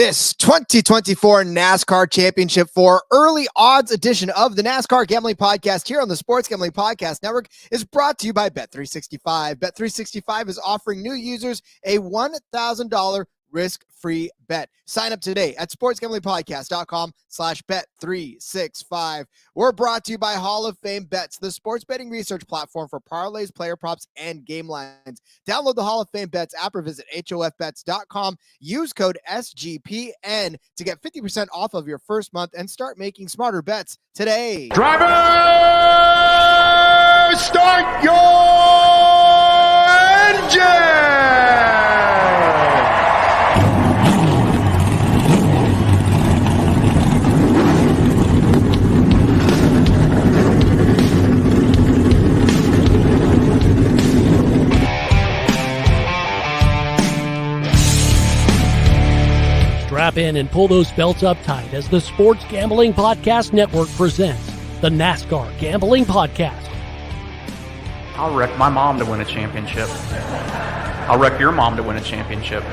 This 2024 NASCAR Championship 4 early odds edition of the NASCAR Gambling Podcast here on the Sports Gambling Podcast Network is brought to you by Bet365. Bet365 is offering new users a $1,000 risk-free bet. Sign up today at sportsgamblingpodcast.com/bet365. We're brought to you by Hall of Fame Bets, the sports betting research platform for parlays, player props, and game lines. Download the Hall of Fame Bets app or visit hofbets.com. Use code SGPN to get 50% off of your first month and start making smarter bets today. Driver, start your engine! Strap in and pull those belts up tight as the Sports Gambling Podcast Network presents the NASCAR Gambling Podcast. I'll wreck my mom to win a championship. I'll wreck your mom to win a championship.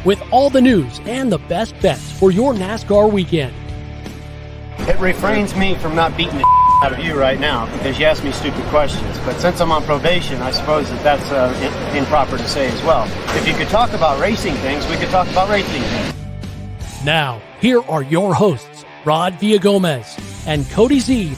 With all the news and the best bets for your NASCAR weekend. It refrains me from not beating the out of you right now because you asked me stupid questions. But since I'm on probation, I suppose that's improper to say as well. If you could talk about racing things, we could talk about racing things. Now, here are your hosts, Rod Villagomez and Cody Zeeb.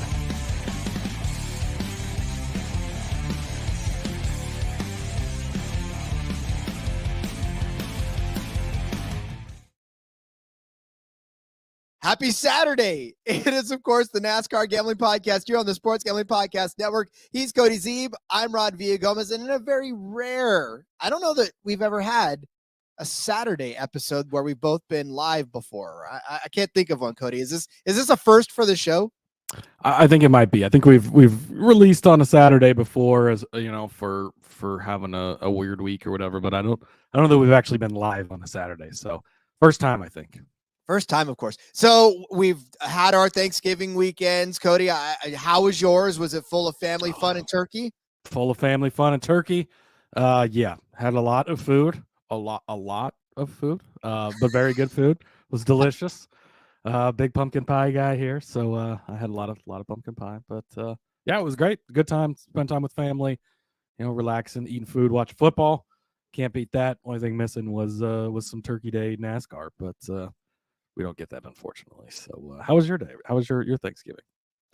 Happy Saturday. It is, of course, the NASCAR Gambling Podcast here on the Sports Gambling Podcast Network. He's Cody Zeeb. I'm Rod Villagomez. And in a very rare, I don't know that we've ever had a Saturday episode where we've both been live before. I can't think of one, Cody. Is this a first for the show? I think it might be. I think we've released on a Saturday before, as you know, for having a weird week or whatever. But I don't know that we've actually been live on a Saturday. So first time, I think. First time, of course. So we've had our Thanksgiving weekends. Cody, how was yours? Was it full of family fun and turkey? Full of family fun and turkey. Yeah, had a lot of food. A lot of food. But very good food. Was delicious. Big pumpkin pie guy here, so I had a lot of pumpkin pie. But yeah, it was great. Good time. Spend time with family. You know, relaxing, eating food, watching football. Can't beat that. Only thing missing was some Turkey Day NASCAR, but we don't get that, unfortunately. So how was your day? How was your Thanksgiving?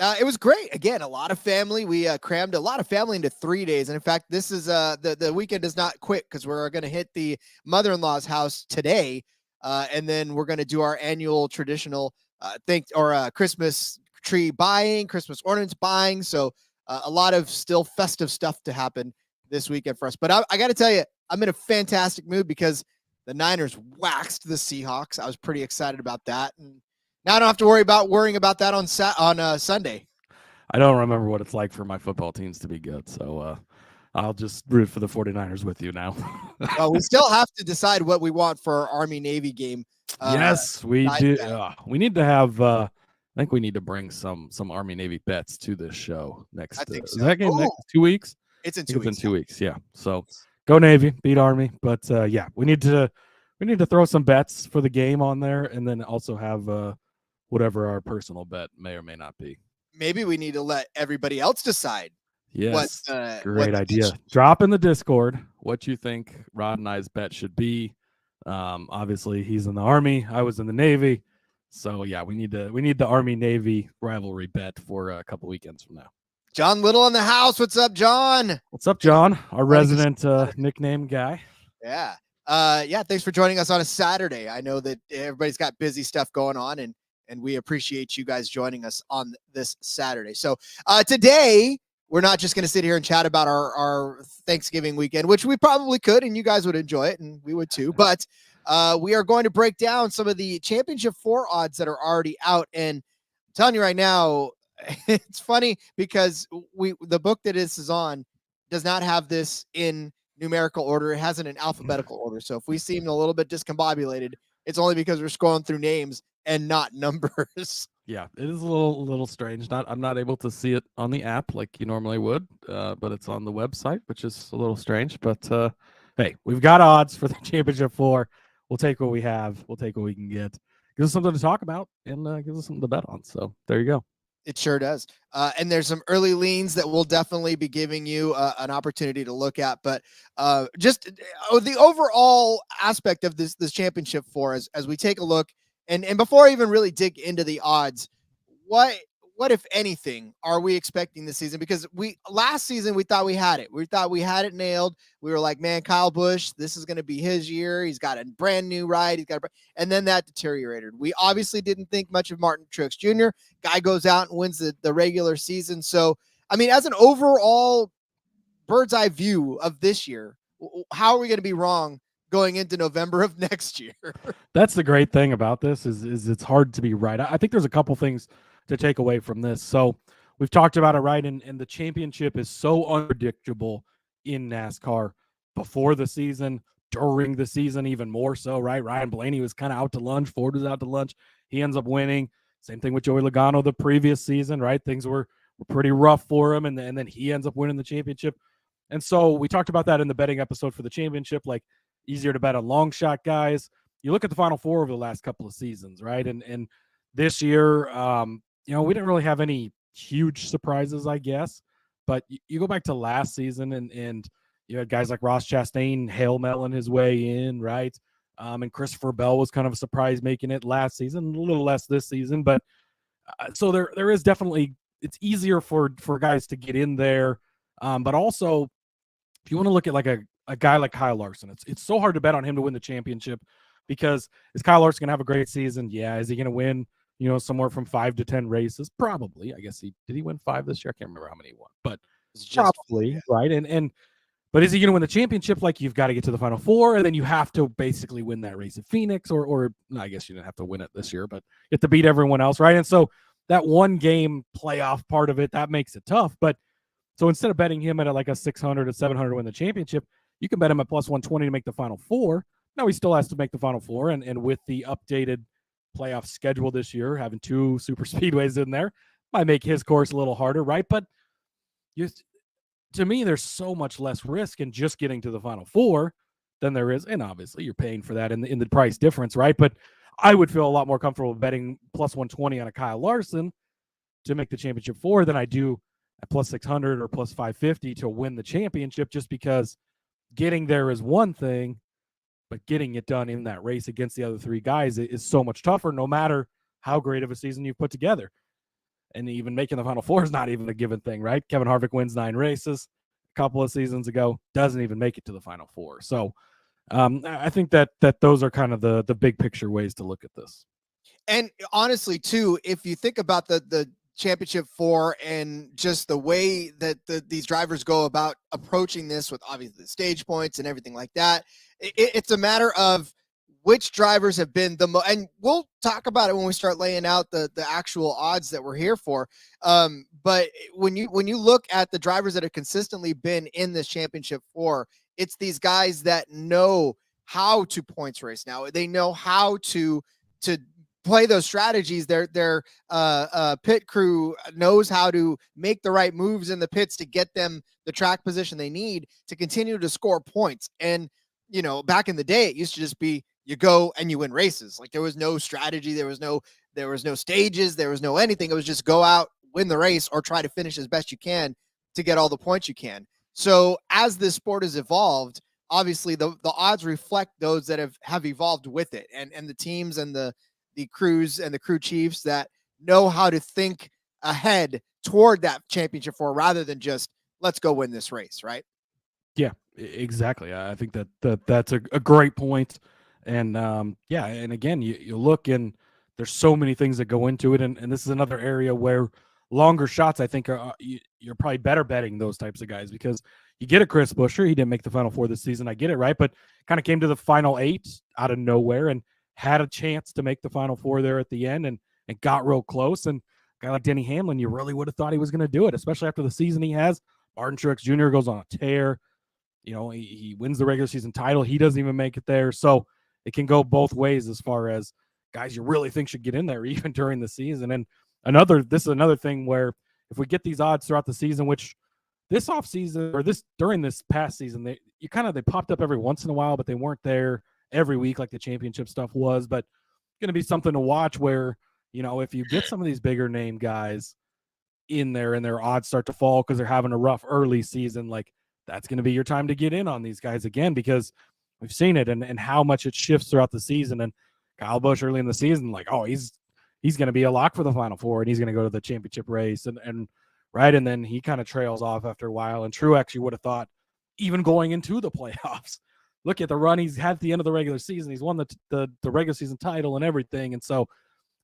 It was great. Again, a lot of family. We crammed a lot of family into 3 days. And in fact, this is the weekend is not quick because we're going to hit the mother-in-law's house today. And then we're going to do our annual traditional Christmas tree buying, Christmas ornaments buying. So a lot of still festive stuff to happen this weekend for us. But I got to tell you, I'm in a fantastic mood because the Niners waxed the Seahawks. I was pretty excited about that. And now I don't have to worrying about that on Sunday. I don't remember what it's like for my football teams to be good. So I'll just root for the 49ers with you now. Well, we still have to decide what we want for our Army-Navy game. Yes, we do. We need to have I think we need to bring some Army-Navy bets to this show next. I think so. Is that game next 2 weeks? It's in 2 weeks. It's in 2 weeks, yeah. So go Navy, beat Army. But yeah, we need to throw some bets for the game on there, and then also have whatever our personal bet may or may not be. Maybe we need to let everybody else decide. Yes, great idea. Drop in the Discord what you think Rod and I's bet should be. Obviously, he's in the Army. I was in the Navy. So yeah, we need the Army-Navy rivalry bet for a couple weekends from now. John Little in the house. What's up, John? What's up, John? Our resident nickname guy. Yeah. Yeah. Thanks for joining us on a Saturday. I know that everybody's got busy stuff going on, and we appreciate you guys joining us on this Saturday. So today, we're not just going to sit here and chat about our Thanksgiving weekend, which we probably could, and you guys would enjoy it, and we would too. But we are going to break down some of the Championship 4 odds that are already out. And I'm telling you right now, it's funny because the book that this is on does not have this in numerical order. It has it in alphabetical order. So if we seem a little bit discombobulated, it's only because we're scrolling through names and not numbers. Yeah, it is a little strange. I'm not able to see it on the app like you normally would, but it's on the website, which is a little strange. But hey, we've got odds for the Championship 4. we'll take what we have. We'll take what we can get. Gives us something to talk about and gives us something to bet on. So there you go. It sure does. And there's some early leans that we'll definitely be giving you an opportunity to look at. But just the overall aspect of this championship for us, as we take a look, and before I even really dig into the odds, what if anything are we expecting this season? Because last season we thought we had it. We thought we had it nailed. We were like, man, Kyle Busch, this is going to be his year. He's got a brand new ride. And then that deteriorated. We obviously didn't think much of Martin Truex Jr. Guy goes out and wins the regular season. So, I mean, as an overall bird's eye view of this year, how are we going to be wrong going into November of next year? That's the great thing about this is it's hard to be right. I think there's a couple things to take away from this. So we've talked about it, right? And the championship is so unpredictable in NASCAR before the season, during the season, even more so, right? Ryan Blaney was kind of out to lunch. Ford was out to lunch. He ends up winning. Same thing with Joey Logano the previous season, right? Things were pretty rough for him. And then he ends up winning the championship. And so we talked about that in the betting episode for the championship, like easier to bet on long shot guys. You look at the Final Four over the last couple of seasons, right? And this year, we didn't really have any huge surprises, I guess. But you go back to last season, and you had guys like Ross Chastain hail-melting his way in, right? And Christopher Bell was kind of a surprise making it last season, a little less this season. But so there is definitely, it's easier for guys to get in there. But also, if you want to look at like a guy like Kyle Larson, it's so hard to bet on him to win the championship, because is Kyle Larson going to have a great season? Yeah. Is he going to win, somewhere from 5 to 10 races? Probably. I guess did he win 5 this year? I can't remember how many he won, but probably, right? But is he going to win the championship? Like, you've got to get to the Final Four, and then you have to basically win that race at Phoenix, or no, I guess you didn't have to win it this year, but you have to beat everyone else, right? And so that one game playoff part of it, that makes it tough. But so instead of betting him at like a 600 to 700 to win the championship, you can bet him at plus 120 to make the Final Four. Now he still has to make the Final Four, and with the updated playoff schedule this year, having 2 super speedways in there might make his course a little harder, right? But to me, there's so much less risk in just getting to the Final Four than there is, and obviously you're paying for that in the price difference, right? But I would feel a lot more comfortable betting plus 120 on a Kyle Larson to make the championship 4 than I do at plus 600 or plus 550 to win the championship, just because getting there is one thing, but getting it done in that race against the other 3 guys is so much tougher, no matter how great of a season you've put together. And even making the Final Four is not even a given thing, right? Kevin Harvick wins 9 races a couple of seasons ago, doesn't even make it to the Final Four. So I think that those are kind of the big picture ways to look at this. And honestly, too, if you think about the championship 4 and just the way that these drivers go about approaching this, with obviously the stage points and everything like that, it's a matter of which drivers have been the most, and we'll talk about it when we start laying out the actual odds that we're here for. But when you look at the drivers that have consistently been in this championship 4, it's these guys that know how to points race now. They know how to play those strategies. Their pit crew knows how to make the right moves in the pits to get them the track position they need to continue to score points. And back in the day, it used to just be you go and you win races. Like, there was no strategy, there was no stages, there was no anything. It was just go out, win the race, or try to finish as best you can to get all the points you can. So as this sport has evolved, obviously the odds reflect those that have evolved with it, and the teams and the crews and the crew chiefs that know how to think ahead toward that championship 4, rather than just let's go win this race, right? Yeah, exactly. I think that's a great point. And and again, you look, and there's so many things that go into it, and this is another area where longer shots, I think, you're probably better betting those types of guys, because you get a Chris Buescher. He didn't make the Final Four this season. I get it, right? But kind of came to the Final 8 out of nowhere and had a chance to make the Final Four there at the end, and got real close. And a guy like Denny Hamlin, you really would have thought he was going to do it, especially after the season he has. Martin Truex Jr. goes on a tear. He wins the regular season title. He doesn't even make it there. So it can go both ways as far as guys you really think should get in there even during the season. And this is another thing where if we get these odds throughout the season, which this offseason or during this past season, they popped up every once in a while, but they weren't there every week like the championship stuff was, but going to be something to watch where, if you get some of these bigger name guys in there and their odds start to fall because they're having a rough early season, like that's going to be your time to get in on these guys again, because we've seen it and how much it shifts throughout the season. And Kyle Busch early in the season, like, oh, he's going to be a lock for the Final Four and he's going to go to the championship race. And then he kind of trails off after a while. And Truex, you would have thought, even going into the playoffs, look at the run he's had at the end of the regular season. He's won the regular season title and everything. And so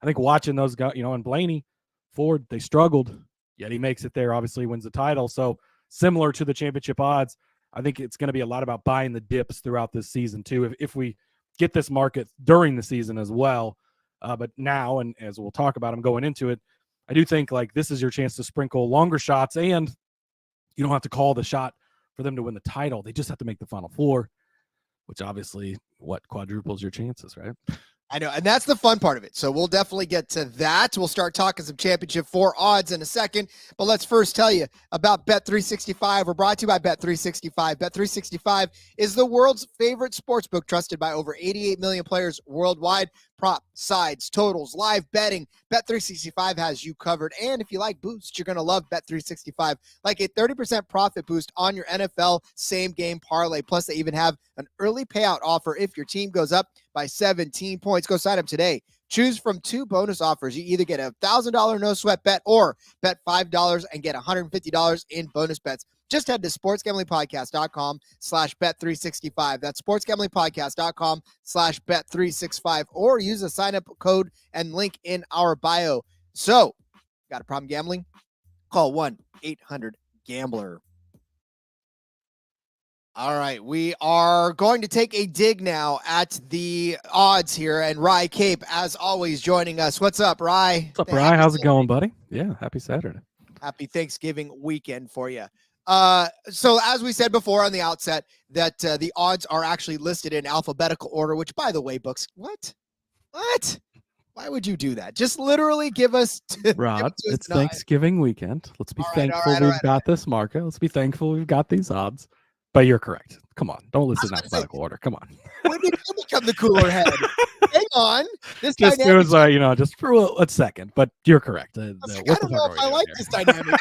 I think watching those guys, and Blaney, Ford, they struggled, yet he makes it there, obviously wins the title. So similar to the championship odds, I think it's going to be a lot about buying the dips throughout this season too, if we get this market during the season as well. But now, and as we'll talk about, I'm going into it, I do think like this is your chance to sprinkle longer shots, and you don't have to call the shot for them to win the title. They just have to make the Final Four, which obviously quadruples your chances, right? I know, and that's the fun part of it. So we'll definitely get to that. We'll start talking some Championship 4 odds in a second, but let's first tell you about Bet365. We're brought to you by Bet365. Bet365 is the world's favorite sportsbook, trusted by over 88 million players worldwide. Prop, sides, totals, live betting. Bet365 has you covered. And if you like boosts, you're going to love Bet365. Like a 30% profit boost on your NFL same-game parlay. Plus, they even have an early payout offer if your team goes up by 17 points. Go sign up today. Choose from 2 bonus offers. You either get a $1,000 no-sweat bet or bet $5 and get $150 in bonus bets. Just head to sportsgamblingpodcast.com/bet365. That's sportsgamblingpodcast.com/bet365, or use the sign-up code and link in our bio. So, got a problem gambling? Call 1-800-GAMBLER. All right, we are going to take a dig now at the odds here, and Rye Cape, as always, joining us. What's up, Rye? What's up, Rye? How's it going, buddy? Yeah, happy Saturday. Happy Thanksgiving weekend for you. So as we said before on the outset, that the odds are actually listed in alphabetical order, which, by the way, books, what? Why would you do that? Just literally give us Rod, it's Thanksgiving weekend. Let's be thankful we've got this market. Let's be thankful we've got these odds. But you're correct. Come on. Don't listen in alphabetical order. Come on. When did you become the cooler head? Hang on. This just it was just for a second, but you're correct. I don't know if I like this dynamic.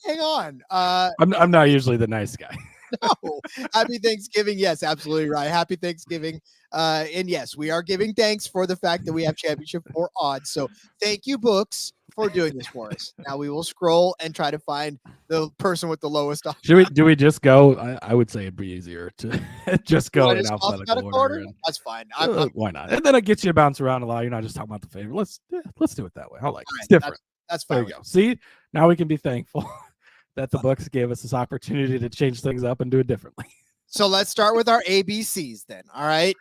Hang on. I'm not usually the nice guy. No. Happy Thanksgiving. Yes, absolutely right. Happy Thanksgiving. And yes, we are giving thanks for the fact that we have Championship 4 odds. So thank you, books, for doing this for us. Now we will scroll and try to find the person with the lowest odds. Do we just go? I would say it'd be easier to just go in alphabetical order. That's fine. Why not? And then it gets you to bounce around a lot. You're not just talking about the favorite. Let's do it that way. I like it. It's different. That's fine. There you go. See, now we can be thankful that the books gave us this opportunity to change things up and do it differently. So let's start with our ABCs then. All right.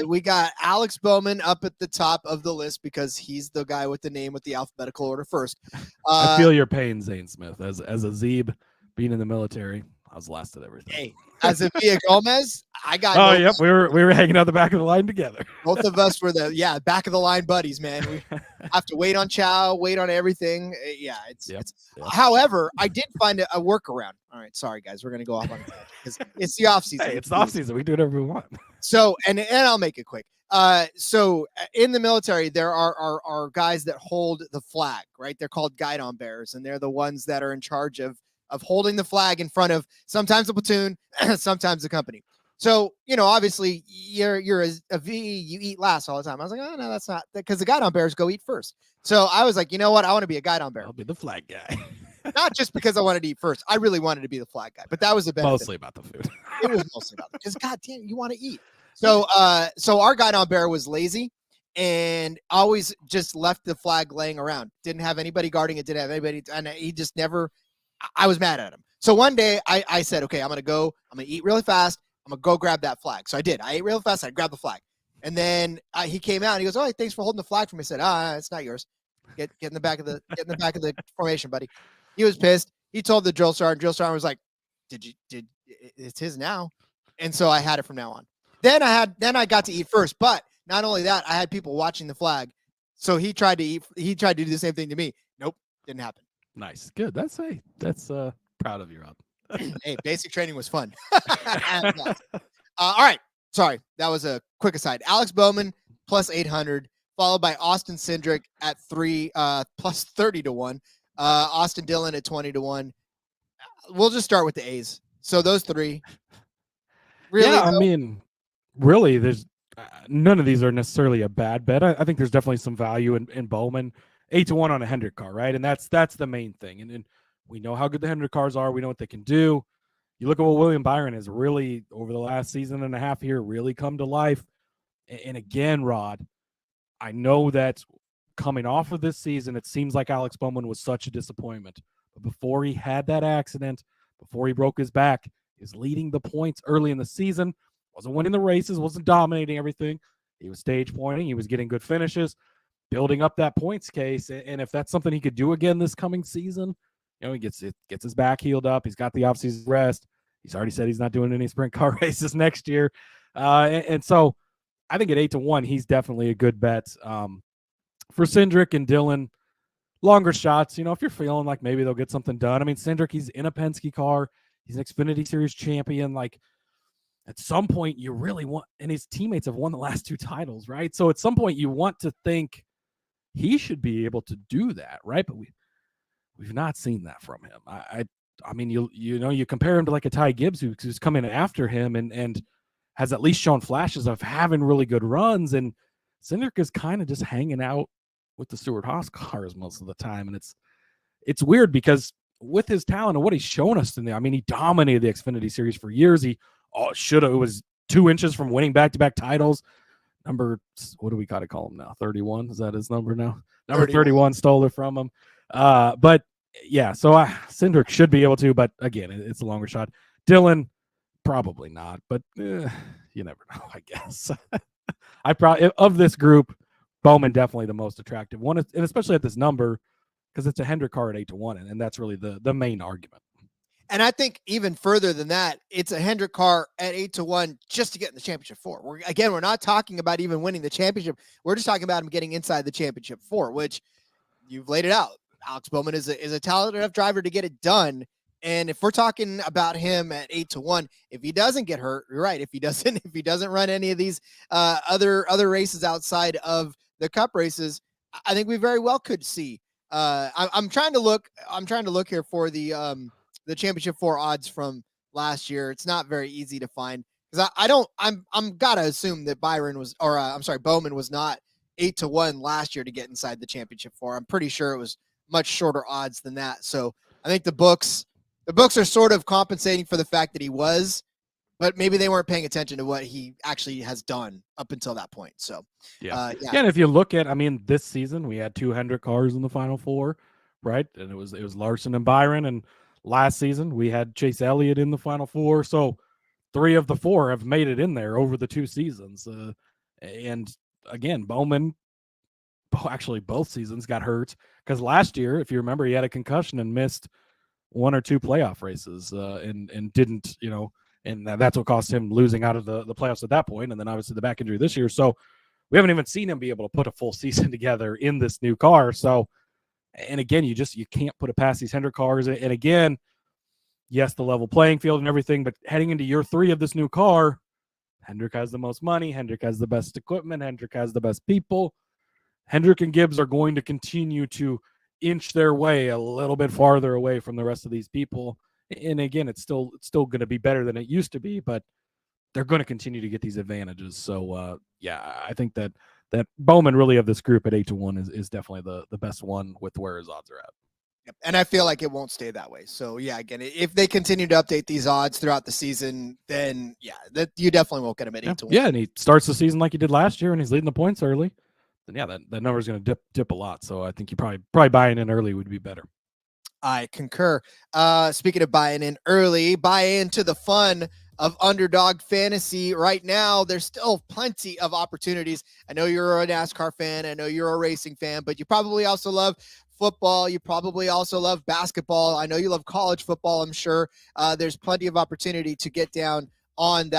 We got Alex Bowman up at the top of the list because he's the guy with the name with the alphabetical order first. I feel your pain, Zane Smith. As a Zeeb, being in the military, I was last at everything. Hey, as a Villagomez, I got. Oh, yep. We were hanging out the back of the line together. Both of us were the back of the line buddies, man. We have to wait on chow, wait on everything. Yeah, it's. However, I did find a workaround. All right, sorry guys, we're gonna go off on because it's the off season. Hey, it's the off season. We do whatever we want. So and I'll make it quick. So in the military, there are guys that hold the flag, right? They're called guidon bearers, and they're the ones that are in charge of holding the flag in front of sometimes the platoon, sometimes the company. So, obviously you're a V, you eat last all the time. I was like, oh no, that's not, because the guidon bearers go eat first. So I was like, you know what? I want to be a guidon bearer. I'll be the flag guy. Not just because I wanted to eat first. I really wanted to be the flag guy, but that was the benefit. Mostly about the food. It was mostly about it because goddamn, you want to eat. So, so our guidon bearer was lazy and always just left the flag laying around. Didn't have anybody guarding it. Didn't have anybody, and he just never. I was mad at him. So one day I said, okay, I'm going to eat really fast. I'm going to go grab that flag. So I did. I ate real fast. I grabbed the flag. And then he came out and he goes, oh, thanks for holding the flag for me. I said, it's not yours. Get in the back of the formation, buddy. He was pissed. He told the drill sergeant. Drill sergeant was like, it's his now. And so I had it from now on. Then I got to eat first. But not only that, I had people watching the flag. So he tried to do the same thing to me. Nope. Didn't happen. Nice. Good. That's proud of you, Rob. Hey, basic training was fun. All right. sorry, that was a quick aside. Alex Bowman plus 800, followed by Austin Cindric at plus 30 to 1. Austin Dillon at 20 to 1. We'll just start with the A's. So those three. Really? Yeah, I mean, really, there's none of these are necessarily a bad bet. I think there's definitely some value in Bowman. 8-1 on a Hendrick car, right? And that's the main thing. And we know how good the Hendrick cars are. We know what they can do. You look at what William Byron has really, over the last season and a half here, really come to life. And again, Rod, I know that coming off of this season, it seems like Alex Bowman was such a disappointment. But before he had that accident, before he broke his back, he was leading the points early in the season, wasn't winning the races, wasn't dominating everything. He was stage pointing. He was getting good finishes, building up that points case. And if that's something he could do again this coming season, he gets his back healed up. He's got the offseason rest. He's already said he's not doing any sprint car races next year. And so I think at 8-1, he's definitely a good bet. For Cindric and Dillon, longer shots, if you're feeling like maybe they'll get something done. I mean, Cindric, he's in a Penske car. He's an Xfinity Series champion. Like, at some point, you really want, and his teammates have won the last 2 titles, right? So at some point, you want to think he should be able to do that, right? But we've not seen that from him. I mean, you compare him to like a Ty Gibbs who's coming after him and has at least shown flashes of having really good runs. And Cindric is kind of just hanging out with the Stewart-Haas cars most of the time. And it's weird because with his talent and what he's shown us in there, I mean, he dominated the Xfinity Series for years. It was 2 inches from winning back-to-back titles. Number, what do we got to call him now? 31? Is that his number now? Number 31 stole it from him. But yeah, so Cindric should be able to, but again, it's a longer shot. Dillon, probably not, but you never know, I guess. I probably, of this group, Bowman definitely the most attractive one, and especially at this number, because it's a Hendrick car at 8-1, and that's really the main argument. And I think even further than that, it's a Hendrick car at 8-1 just to get in the championship 4. We're not talking about even winning the championship. We're just talking about him getting inside the championship 4, which you've laid it out. Alex Bowman is a talented enough driver to get it done. And if we're talking about him at 8-1, if he doesn't get hurt, you're right. If he doesn't run any of these other races outside of the Cup races, I think we very well could see. I'm trying to look here for the championship 4 odds from last year. It's not very easy to find because I'm gotta assume that Bowman was not 8-1 last year to get inside the championship 4. I'm pretty sure it was much shorter odds than that. So I think the books are sort of compensating for the fact that he was, but maybe they weren't paying attention to what he actually has done up until that point. So yeah. And if you look at, I mean, this season we had 2 Hendrick cars in the Final 4, right? And it was Larson and Byron. And last season we had Chase Elliott in the Final 4. So 3 of the 4 have made it in there over the 2 seasons. And again, Bowman, actually both seasons, got hurt because last year, if you remember, he had a concussion and missed 1 or 2 playoff races and didn't, and that's what cost him losing out of the playoffs at that point. And then obviously the back injury this year. So we haven't even seen him be able to put a full season together in this new car. So, and again, you can't put it past these Hendrick cars. And again, yes, the level playing field and everything, but heading into year 3 of this new car, Hendrick has the most money. Hendrick has the best equipment. Hendrick has the best people. Hendrick and Gibbs are going to continue to inch their way a little bit farther away from the rest of these people. And again, it's still going to be better than it used to be, but they're going to continue to get these advantages. So, I think that Bowman really of this group at 8-1 is definitely the best one with where his odds are at. Yep. And I feel like it won't stay that way. So, yeah, again, if they continue to update these odds throughout the season, then, that you definitely won't get him at 8-1. Yeah, and he starts the season like he did last year, and he's leading the points early. Then, that number is going to dip a lot. So I think you probably buying in early would be better. I concur. Speaking of buying in early, buy into the fun of Underdog Fantasy right now. There's still plenty of opportunities. I know you're a NASCAR fan. I know you're a racing fan, but you probably also love football. You probably also love basketball. I know you love college football, I'm sure. There's plenty of opportunity to get down on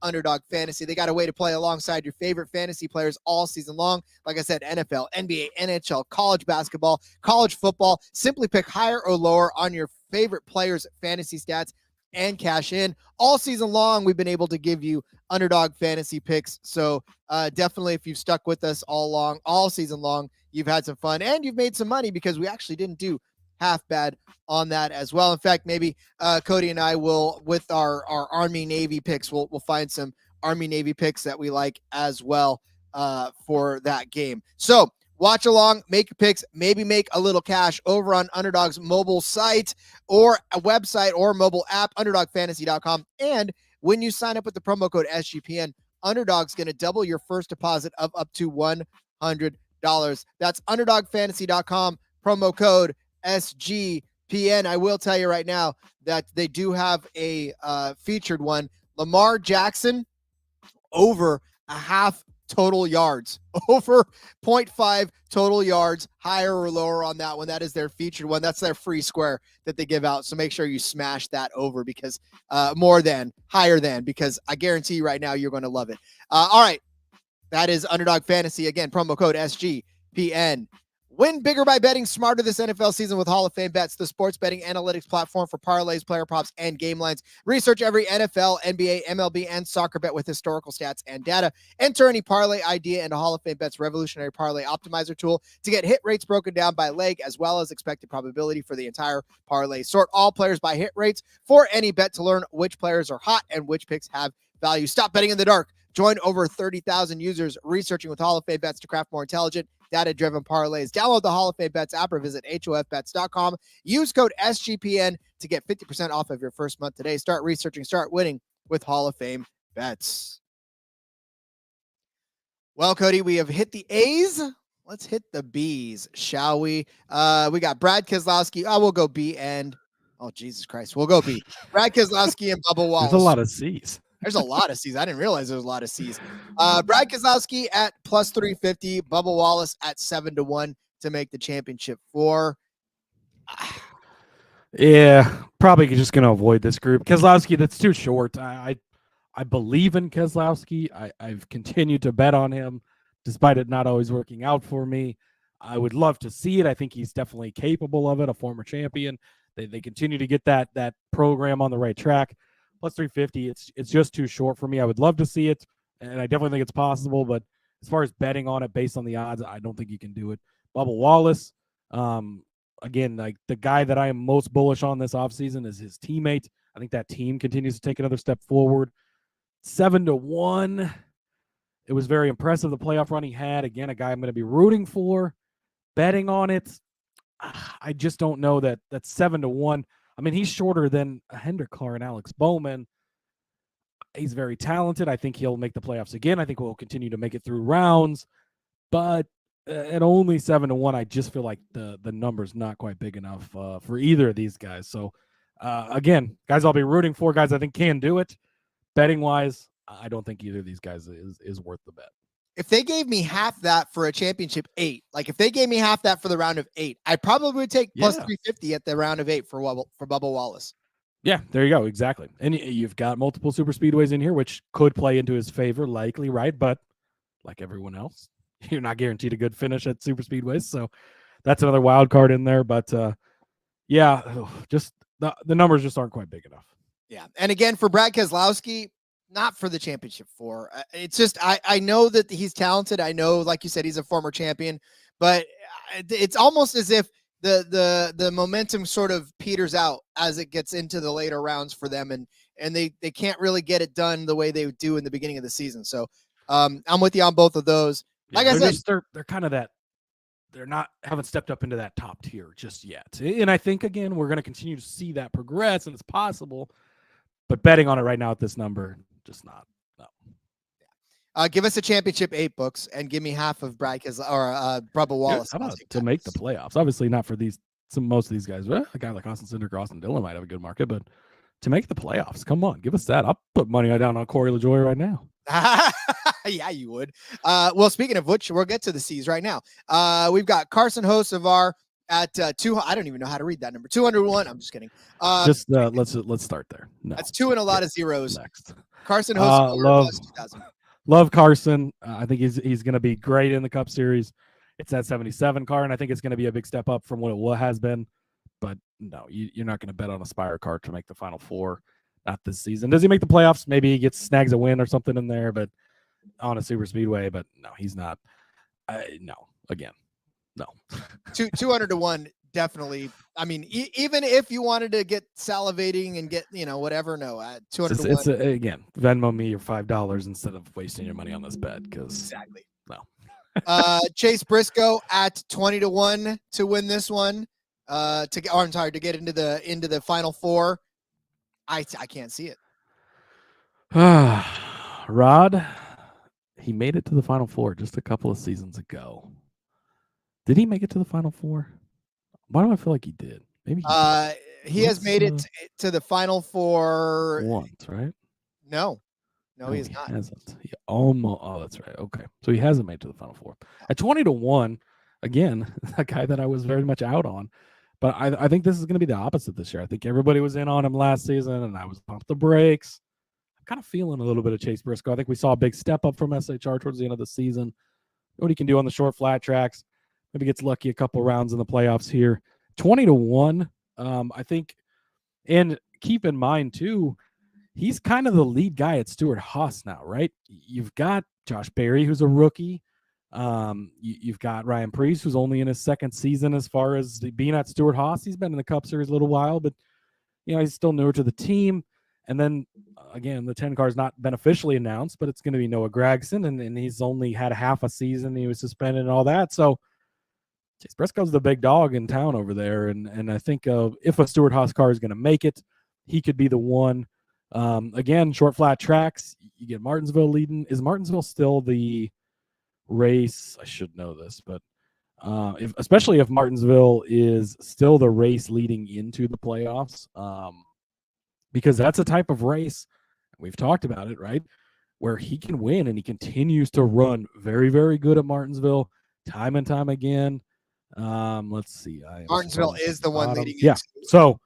Underdog Fantasy. They got a way to play alongside your favorite fantasy players all season long. Like I said, NFL, NBA, NHL, college basketball, college football. Simply pick higher or lower on your favorite players' fantasy stats and cash in. All season long, we've been able to give you Underdog fantasy picks. So definitely, if you've stuck with us all season long, you've had some fun and you've made some money because we actually didn't do half bad on that as well. In fact, maybe Cody and I will, with our Army Navy picks, we'll find some Army Navy picks that we like as well for that game. So watch along, make your picks, maybe make a little cash over on Underdog's mobile site or a website or mobile app, underdogfantasy.com. And when you sign up with the promo code SGPN, Underdog's going to double your first deposit of up to $100. That's underdogfantasy.com, promo code SGPN. I will tell you right now that they do have a featured one. Lamar Jackson over a half total yards, over 0.5 total yards, higher or lower on that one. That is their featured one. That's their free square that they give out. So make sure you smash that over because higher than, because I guarantee you right now, you're going to love it. All right. That is Underdog Fantasy. Again, promo code SGPN. Win bigger by betting smarter this NFL season with Hall of Fame Bets, the sports betting analytics platform for parlays, player props, and game lines. Research every NFL, NBA, MLB, and soccer bet with historical stats and data. Enter any parlay idea into Hall of Fame Bets revolutionary parlay optimizer tool to get hit rates broken down by leg as well as expected probability for the entire parlay. Sort all players by hit rates for any bet to learn which players are hot and which picks have value. Stop betting in the dark. Join over 30,000 users researching with Hall of Fame Bets to craft more intelligent, data-driven parlays. Download the Hall of Fame Bets app or visit HOFBets.com. Use code SGPN to get 50% off of your first month today. Start researching, start winning with Hall of Fame Bets. Well, Cody, we have hit the A's. Let's hit the B's, shall we? We got Brad Keselowski. We'll go B and Jesus Christ. We'll go B. Brad Keselowski and Bubba Wallace. There's a lot of C's. There's a lot of C's. I didn't realize there was a lot of C's. Brad Keselowski at plus 350. Bubba Wallace at 7-1 to make the championship 4. Yeah, probably just going to avoid this group. Keselowski, that's too short. I believe in Keselowski. I've continued to bet on him, despite it not always working out for me. I would love to see it. I think he's definitely capable of it, a former champion. They continue to get that program on the right track. Plus 350, it's just too short for me. I would love to see it, and I definitely think it's possible. But as far as betting on it based on the odds, I don't think you can do it. Bubba Wallace, again, like the guy that I am most bullish on this offseason is his teammate. I think that team continues to take another step forward. 7-1. It was very impressive, the playoff run he had. Again, a guy I'm going to be rooting for. Betting on it, I just don't know that 7-1. I mean, he's shorter than Hendrick Car and Alex Bowman. He's very talented. I think he'll make the playoffs again. I think we'll continue to make it through rounds. But at only 7-1, I just feel like the number's not quite big enough for either of these guys. So, again, guys I'll be rooting for, guys I think can do it. Betting-wise, I don't think either of these guys is worth the bet. If they gave me half that for a championship 8, like if they gave me half that for the round of 8, I probably would take plus 350 at the round of 8 for Bubba Wallace. Yeah, there you go. Exactly. And you've got multiple super speedways in here, which could play into his favor, likely, right? But like everyone else, you're not guaranteed a good finish at super speedways. So that's another wild card in there. But just the numbers just aren't quite big enough. Yeah. And again, for Brad Keselowski, not for the championship 4. It's just, I know that he's talented. I know, like you said, he's a former champion, but it's almost as if the momentum sort of peters out as it gets into the later rounds for them. And they can't really get it done the way they do in the beginning of the season. So I'm with you on both of those. Like I said, they're kind of haven't stepped up into that top tier just yet. And I think, again, we're going to continue to see that progress, and it's possible, but betting on it right now at this number, just not. No. Give us a championship 8 books and give me half of Brad or Bubba Wallace. How about to make the playoffs? Obviously not for most of these guys. Well, a guy like Austin Cindric, Austin Dillon might have a good market, but to make the playoffs, come on, give us that. I'll put money down on Corey LaJoie right now. Yeah, you would. Well, speaking of which, we'll get to the C's right now. We've got Carson Hocevar at 2. I don't even know how to read that number. 201. I'm just kidding. Let's start there. No, that's 2 and a lot of zeros. Next. Carson Hocevar. Love Carson. I think he's going to be great in the Cup Series. It's that 77 car, and I think it's going to be a big step up from what it has been. But no, you're not going to bet on a Spire car to make the Final Four. not this season. Does he make the playoffs? Maybe he snags a win or something in there, but on a super speedway. But no, he's not. No, again, no. 200 to 1, definitely. I mean, even if you wanted to get salivating and get, whatever, no, 200 to 1. Again, Venmo me your $5 instead of wasting your money on this bet, because exactly. No. Chase Briscoe at 20 to 1 to win this one. To get into the final four. I can't see it. Rod, he made it to the final four just a couple of seasons ago. Did he make it to the final four? Why do I feel like he did? Maybe he has made it to the final four once, right? No, he has not. Hasn't. He almost. Oh, that's right. Okay, so he hasn't made it to the final four. At 20 to 1, again, a guy that I was very much out on. But I think this is going to be the opposite this year. I think everybody was in on him last season, and I was pumped the brakes. I'm kind of feeling a little bit of Chase Briscoe. I think we saw a big step up from SHR towards the end of the season. What he can do on the short flat tracks. Maybe gets lucky a couple rounds in the playoffs here. 20 to 1, I think. And keep in mind, too, he's kind of the lead guy at Stewart-Haas now, right? You've got Josh Berry, who's a rookie. You've got Ryan Preece, who's only in his second season as far as being at Stewart-Haas. He's been in the Cup Series a little while, but he's still newer to the team. And then again, the 10 car is not been officially announced, but it's going to be Noah Gragson, and he's only had half a season. He was suspended and all that. So Chase Briscoe's the big dog in town over there, and I think if a Stewart-Haas car is going to make it, he could be the one. Again, short flat tracks. You get Martinsville leading. Is Martinsville still the race? I should know this, but especially if Martinsville is still the race leading into the playoffs, because that's a type of race, we've talked about it, right, where he can win, and he continues to run very, very good at Martinsville time and time again. Let's see. Martinsville is the one leading. Yeah, so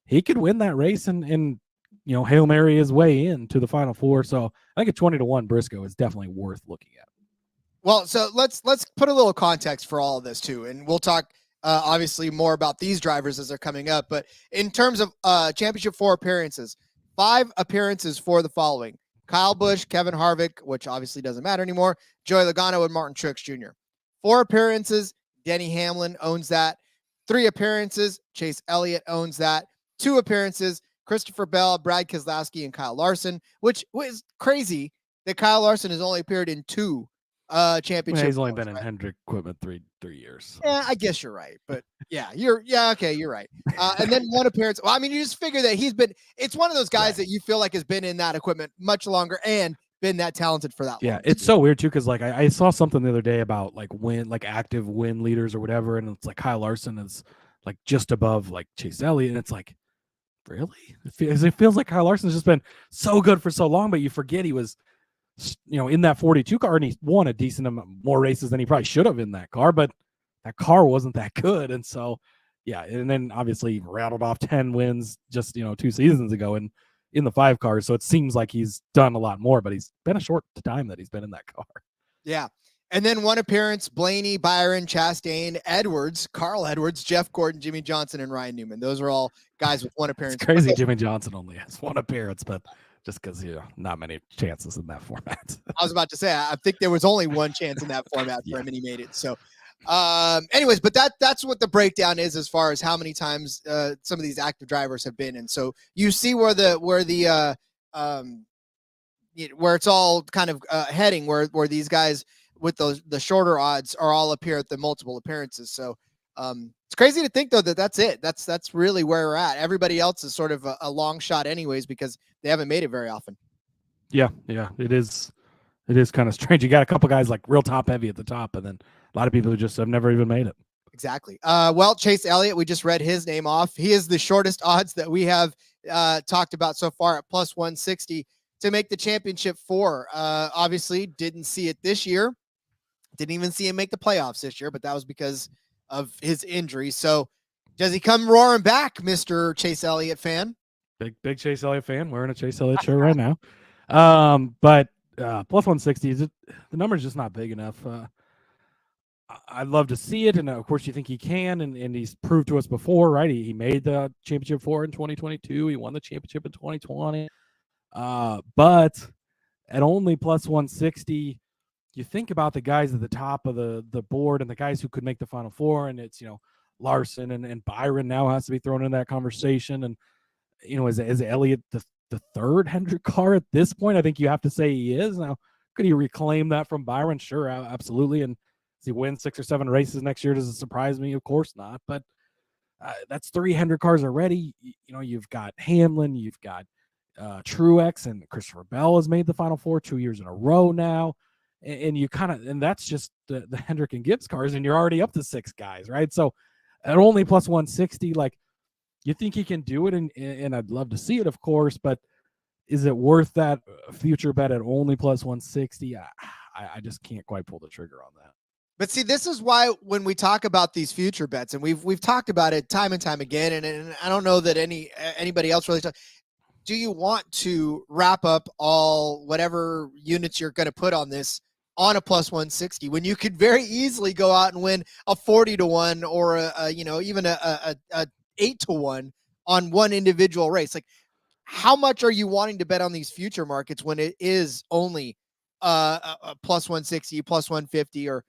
he could win that race and Hail Mary his way into the final four. So I think a 20 to 1 Briscoe is definitely worth looking at. Well, so let's put a little context for all of this too, and we'll talk obviously more about these drivers as they're coming up. But in terms of Championship 4 appearances, 5 appearances for the following: Kyle Busch, Kevin Harvick, which obviously doesn't matter anymore, Joey Logano, and Martin Truex Jr. 4 appearances, Denny Hamlin owns that. 3 appearances, Chase Elliott owns that. 2 appearances, Christopher Bell, Brad Keselowski, and Kyle Larson, which was crazy that Kyle Larson has only appeared in 2 championship. He's only been in Hendrick equipment three years. Yeah, I guess you're right, but you're right. And then 1 appearance. Well, I mean, you just figure that it's one of those guys that you feel like has been in that equipment much longer and been that talented for that long. Yeah, it's so weird too, because like I saw something the other day about like active win leaders or whatever, and it's like Kyle Larson is like just above like Chase Elliott, and it's like, really? It feels like Kyle Larson's just been so good for so long, but you forget he was in that 42 car, and he won a decent amount more races than he probably should have in that car, but that car wasn't that good. And so and then obviously rattled off 10 wins just 2 seasons ago and in the 5 cars. So it seems like he's done a lot more, but he's been a short time that he's been in that car. Yeah. And then 1 appearance, Blaney, Byron, Chastain, Edwards, Carl Edwards, Jeff Gordon, Jimmy Johnson, and Ryan Newman. Those are all guys with 1 appearance. It's crazy Jimmy Johnson only has 1 appearance, but just because not many chances in that format. I was about to say, I think there was only 1 chance in that format for him, and he made it. So anyways, but that's what the breakdown is as far as how many times some of these active drivers have been. And so you see where it's all kind of heading, where these guys with the shorter odds are all appear at the multiple appearances. So it's crazy to think though that's it. That's really where we're at. Everybody else is sort of a long shot anyways, because they haven't made it very often. Yeah, it is kind of strange. You got a couple guys like real top heavy at the top, and then a lot of people who just have never even made it. Exactly. Well, Chase Elliott, we just read his name off. He is the shortest odds that we have talked about so far at plus 160 to make the championship 4. Obviously didn't see it this year. Didn't even see him make the playoffs this year, but that was because of his injury. So does he come roaring back, Mr. Chase Elliott fan? Big Chase Elliott fan, wearing a Chase Elliott shirt right now. But plus 160, the number's just not big enough. I'd love to see it, and of course you think he can, and he's proved to us before, right? He made the championship for in 2022. He won the championship in 2020. But at only plus 160, you think about the guys at the top of the board and the guys who could make the Final Four, and it's, Larson and Byron now has to be thrown in that conversation. And, is Elliott the third Hendrick car at this point? I think you have to say he is. Now, could he reclaim that from Byron? Sure, absolutely. And does he win 6 or 7 races next year? Does it surprise me? Of course not. But that's 3 Hendrick cars already. You've got Hamlin, you've got Truex, and Christopher Bell has made the Final Four 2 years in a row now. And you and that's just the Hendrick and Gibbs cars, and you're already up to 6 guys, right? So at only plus 160, like, you think he can do it, and I'd love to see it, of course, but is it worth that future bet at only plus 160? I just can't quite pull the trigger on that. But see, this is why when we talk about these future bets, and we've talked about it time and time again, and I don't know that anybody else really do you want to wrap up all whatever units you're going to put on this on a plus 160 when you could very easily go out and win a 40-1 or even a 8-1 on one individual race? Like, how much are you wanting to bet on these future markets when it is only a plus 160, plus 150, or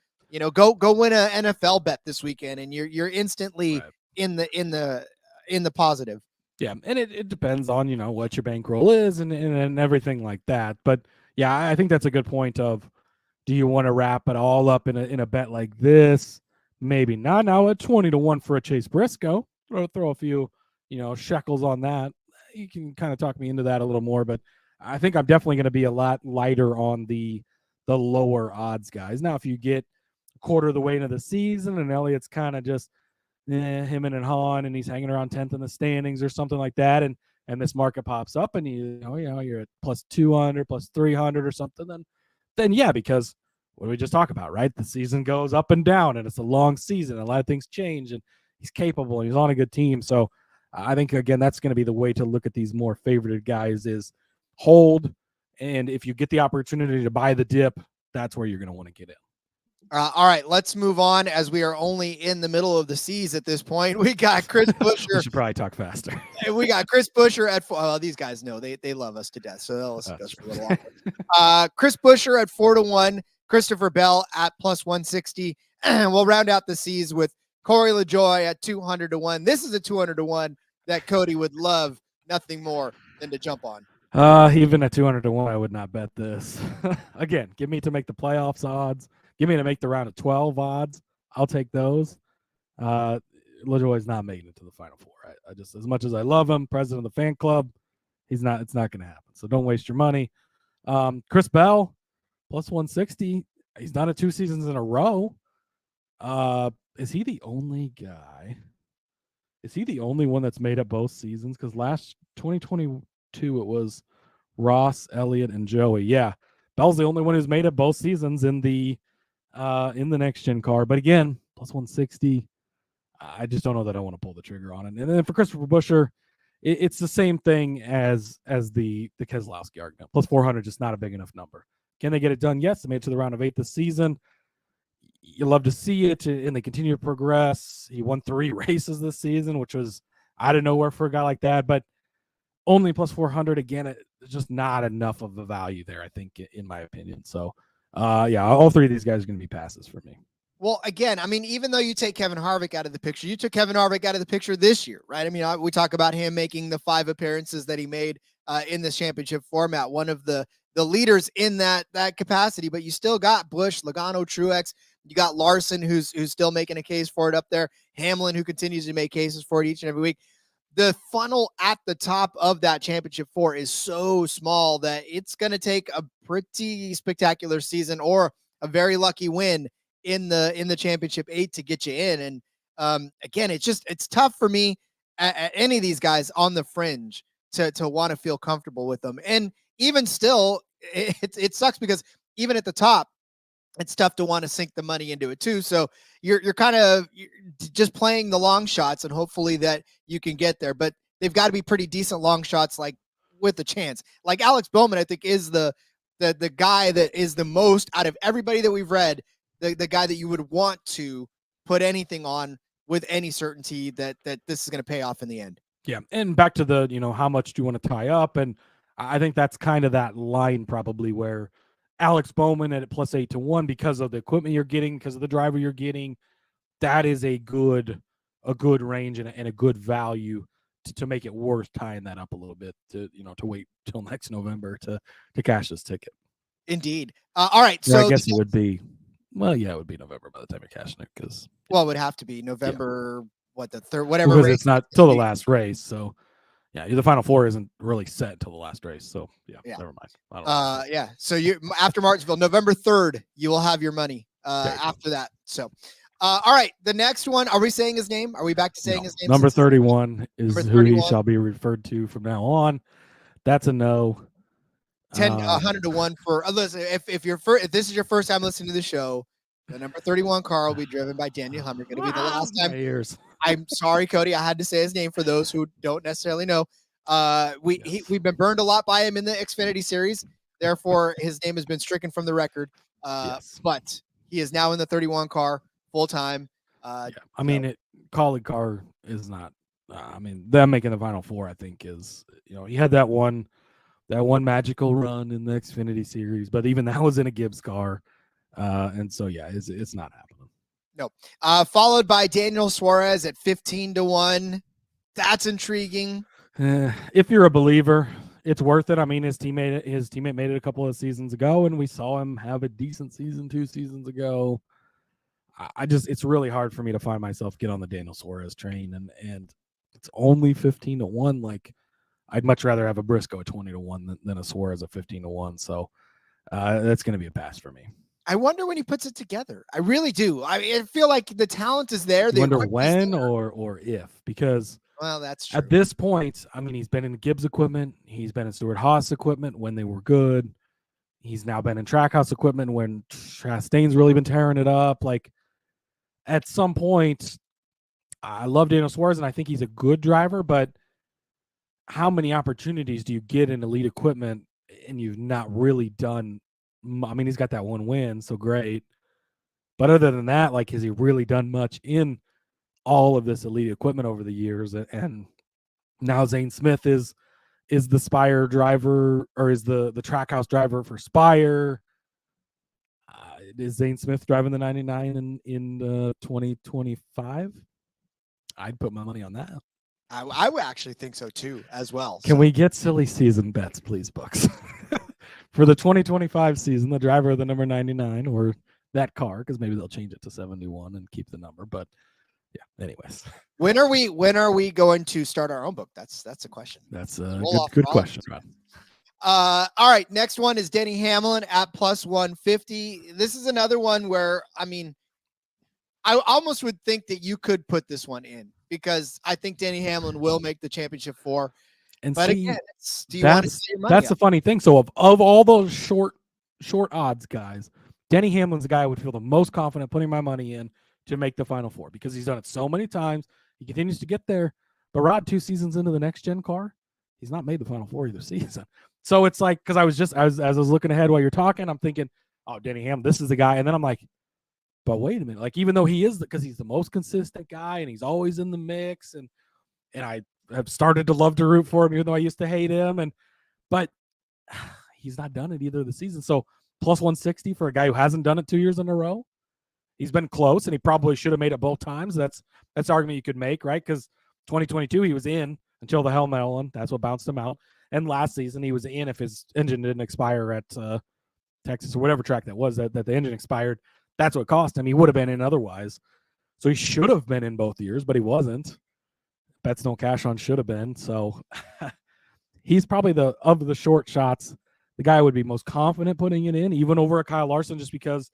go win a NFL bet this weekend and you're instantly right in the positive. Yeah, and it depends on what your bankroll is and everything like that. But yeah, I think that's a good point of, do you want to wrap it all up in a bet like this? Maybe not. Now at 20-1 for a Chase Briscoe, throw a few shekels on that. You can kind of talk me into that a little more, but I think I'm definitely going to be a lot lighter on the lower odds guys. Now, if you get a quarter of the way into the season and Elliott's kind of just him and Hahn, and he's hanging around 10th in the standings or something like that, and this market pops up and you're at plus 200, plus 300 or something, then yeah, because what did we just talk about, right? The season goes up and down, and it's a long season. A lot of things change, and he's capable, and he's on a good team. So I think, again, that's going to be the way to look at these more favorited guys is hold, and if you get the opportunity to buy the dip, that's where you're going to want to get in. All right, let's move on, as we are only in the middle of the seas at this point. We got Chris Buescher. We should probably talk faster. We got Chris Buescher at these guys know they love us to death, so they'll listen to us for a little while. Chris Buescher at 4-1, Christopher Bell at plus 160. We'll round out the seas with Corey LaJoie at 200-1. This is a 200-1 that Cody would love nothing more than to jump on. Even at 200-1, I would not bet this. Again, give me to make the playoffs odds. Give me to make the round of 12 odds. I'll take those. LaJoie's not making it to the Final Four. I just, as much as I love him, president of the fan club, it's not going to happen. So don't waste your money. Chris Bell, plus 160. He's done it 2 seasons in a row. Is he the only guy? Is he the only one that's made it both seasons? Because last 2022, it was Ross, Elliott, and Joey. Yeah, Bell's the only one who's made it both seasons in the next gen car. But again, plus 160. I just don't know that I want to pull the trigger on it. And then for Christopher Buescher, it's the same thing as the Keselowski argument. Plus 400, just not a big enough number. Can they get it done? Yes, they made it to the round of 8 this season. You love to see it, and they continue to progress. He won 3 races this season, which was out of nowhere for a guy like that. But only plus 400, again, it's just not enough of a value there, I think, in my opinion. So, yeah, all 3 of these guys are going to be passes for me. Well, again, I mean, even though you take Kevin Harvick out of the picture, you took Kevin Harvick out of the picture this year, right? I mean, we talk about him making the 5 appearances that he made in this championship format, one of the leaders in that capacity. But you still got Busch, Logano, Truex. You got Larson, who's still making a case for it up there. Hamlin, who continues to make cases for it each and every week. The funnel at the top of that championship 4 is so small that it's going to take a pretty spectacular season or a very lucky win in the championship 8 to get you in. And again, it's tough for me at any of these guys on the fringe to want to feel comfortable with them. And even still, it sucks because even at the top, it's tough to want to sink the money into it too. So you're kind of just playing the long shots and hopefully that you can get there, but they've got to be pretty decent long shots, like with a chance. Like Alex Bowman, I think, is the guy that is the most out of everybody that we've read the guy that you would want to put anything on with any certainty that this is going to pay off in the end. Yeah, and back to the, how much do you want to tie up? And I think that's kind of that line probably where Alex Bowman at plus 8-1 because of the equipment you're getting, because of the driver you're getting, that is a good range and a good value to make it worth tying that up a little bit to wait till next November to cash this ticket. Indeed. All right. Yeah, So I guess it would be, it would be November by the time you're cashing it because. Well, it would have to be November, the third, whatever. Because it's not till the last race. So, yeah, the Final Four isn't really set until the last race. So, never mind. I don't know. Yeah. So you after Martinsville, November 3rd, you will have your money after that. So, all right. The next one, are we saying his name? Are we back to saying his name? Number 31 is number who 31. he shall be referred to from now on. That's a no. 100-1 for listen. If this is your first time listening to the show, the number 31 car will be driven by Daniel Hummer. Going to be the last time. I'm sorry, Cody. I had to say his name for those who don't necessarily know. We've been burned a lot by him in the Xfinity Series. Therefore, his name has been stricken from the record. But he is now in the 31 car full time. Colleague car is not. Them making the Final Four, I think, is he had that one magical run in the Xfinity Series, but even that was in a Gibbs car, and so it's not happening. No. Followed by Daniel Suarez at 15-1. That's intriguing. If you're a believer, it's worth it. His teammate made it a couple of seasons ago, and we saw him have a decent season 2 seasons ago. It's really hard for me to find myself get on the Daniel Suarez train, and it's only 15-1. Like, I'd much rather have a Briscoe at 20-1 than a Suarez at 15-1. So that's going to be a pass for me. I wonder when he puts it together. I really do. I feel like the talent is there. I wonder when or if, because that's true. At this point, he's been in Gibbs equipment. He's been in Stewart-Haas equipment when they were good. He's now been in Trackhouse equipment when Chastain's really been tearing it up. Like, at some point, I love Daniel Suarez, and I think he's a good driver, but how many opportunities do you get in elite equipment and you've not really done? He's got that one win, so great. But other than that, like, has he really done much in all of this elite equipment over the years? And now Zane Smith is the Spire driver, or is the Trackhouse driver for Spire. Is Zane Smith driving the 99 in 2025? I'd put my money on that. I would actually think so too, as well. Can we get silly season bets, please, Bucks? For the 2025 season, the driver of the number 99 or that car, because maybe they'll change it to 71 and keep the number. But yeah, anyways. When are we going to start our own book? That's a question. That's a good question, Rod. All right, next one is Denny Hamlin at plus 150. This is another one where, I almost would think that you could put this one in because I think Denny Hamlin will make the championship 4. But again, do you want to see your money? That's the funny thing. So of all those short odds guys, Denny Hamlin's the guy I would feel the most confident putting my money in to make the Final Four because he's done it so many times. He continues to get there. But Rod, 2 seasons into the next gen car, he's not made the Final Four either season. So it's like, because as I was looking ahead while you're talking, I'm thinking, oh, Denny Hamlin, this is the guy. And then I'm like, but wait a minute. Like, even though because he's the most consistent guy and he's always in the mix, and I have started to love to root for him, even though I used to hate him. But he's not done it either this season. So plus 160 for a guy who hasn't done it 2 years in a row. He's been close, and he probably should have made it both times. That's the argument you could make, right? Because 2022 he was in until the helmet on. That's what bounced him out. And last season he was in if his engine didn't expire at Texas or whatever track that was that the engine expired. That's what cost him. He would have been in otherwise. So he should have been in both years, but he wasn't. Bets don't cash on should have been. So he's probably of the short shots, the guy I would be most confident putting it in, even over a Kyle Larson, just because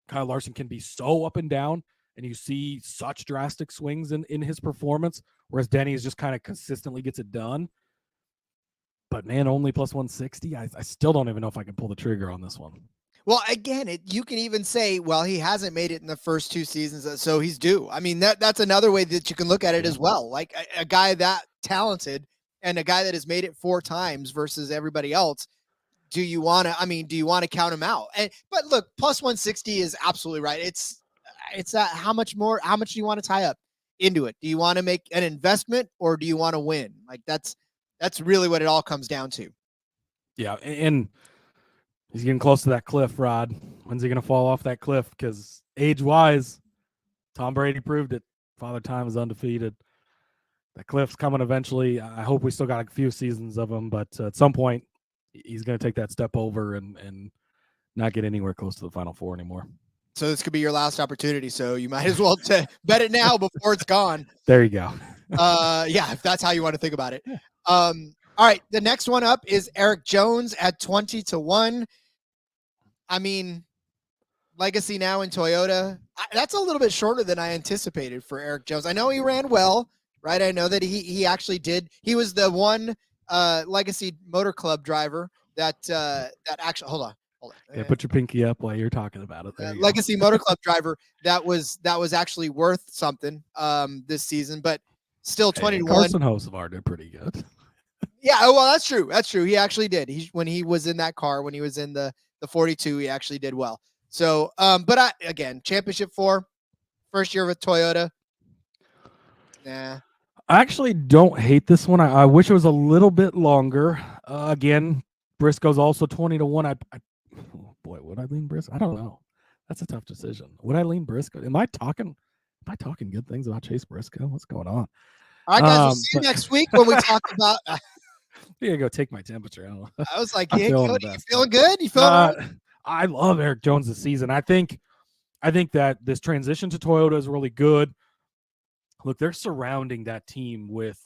Kyle Larson can be so up and down, and you see such drastic swings in his performance, whereas Denny is just kind of consistently gets it done. But man, only plus 160. I still don't even know if I can pull the trigger on this one. Well, again, you can even say, well, he hasn't made it in the first 2 seasons, so he's due. That's another way that you can look at it as well. Like a guy that talented and a guy that has made it 4 times versus everybody else, do you want to count him out? But look, plus 160 is absolutely right. It's how much do you want to tie up into it? Do you want to make an investment or do you want to win? Like that's really what it all comes down to. Yeah, and he's getting close to that cliff, Rod. When's he going to fall off that cliff? Because age-wise, Tom Brady proved it. Father Time is undefeated. That cliff's coming eventually. I hope we still got a few seasons of him, but at some point, he's going to take that step over and not get anywhere close to the Final Four anymore. So this could be your last opportunity. So you might as well bet it now before it's gone. There you go. Yeah, if that's how you want to think about it. All right, the next one up is Eric Jones at 20-1. I mean, legacy now in Toyota. That's a little bit shorter than I anticipated for Eric Jones. I know he ran well, right? I know that he actually did. He was the one Legacy Motor Club driver that actually hold on. Yeah, put your pinky up while you're talking about it. There Legacy Motor Club driver that was actually worth something this season, but still 20-1. Carson Hocevar did pretty good. Yeah, well, that's true. That's true. He actually did. When he was in that car, when he was in the 42, he actually did well. So, but again, Championship 4, first year with Toyota. Nah. I actually don't hate this one. I wish it was a little bit longer. Again, Briscoe's also 20-1. Oh boy, would I lean Briscoe? I don't know. That's a tough decision. Would I lean Briscoe? Am I talking good things about Chase Briscoe? What's going on? All right, guys. We'll see you next week when we talk about. You gotta go take my temperature. I was like, hey, Cody, you feeling good? You feeling? I love Eric Jones this season. I think that this transition to Toyota is really good. Look, they're surrounding that team with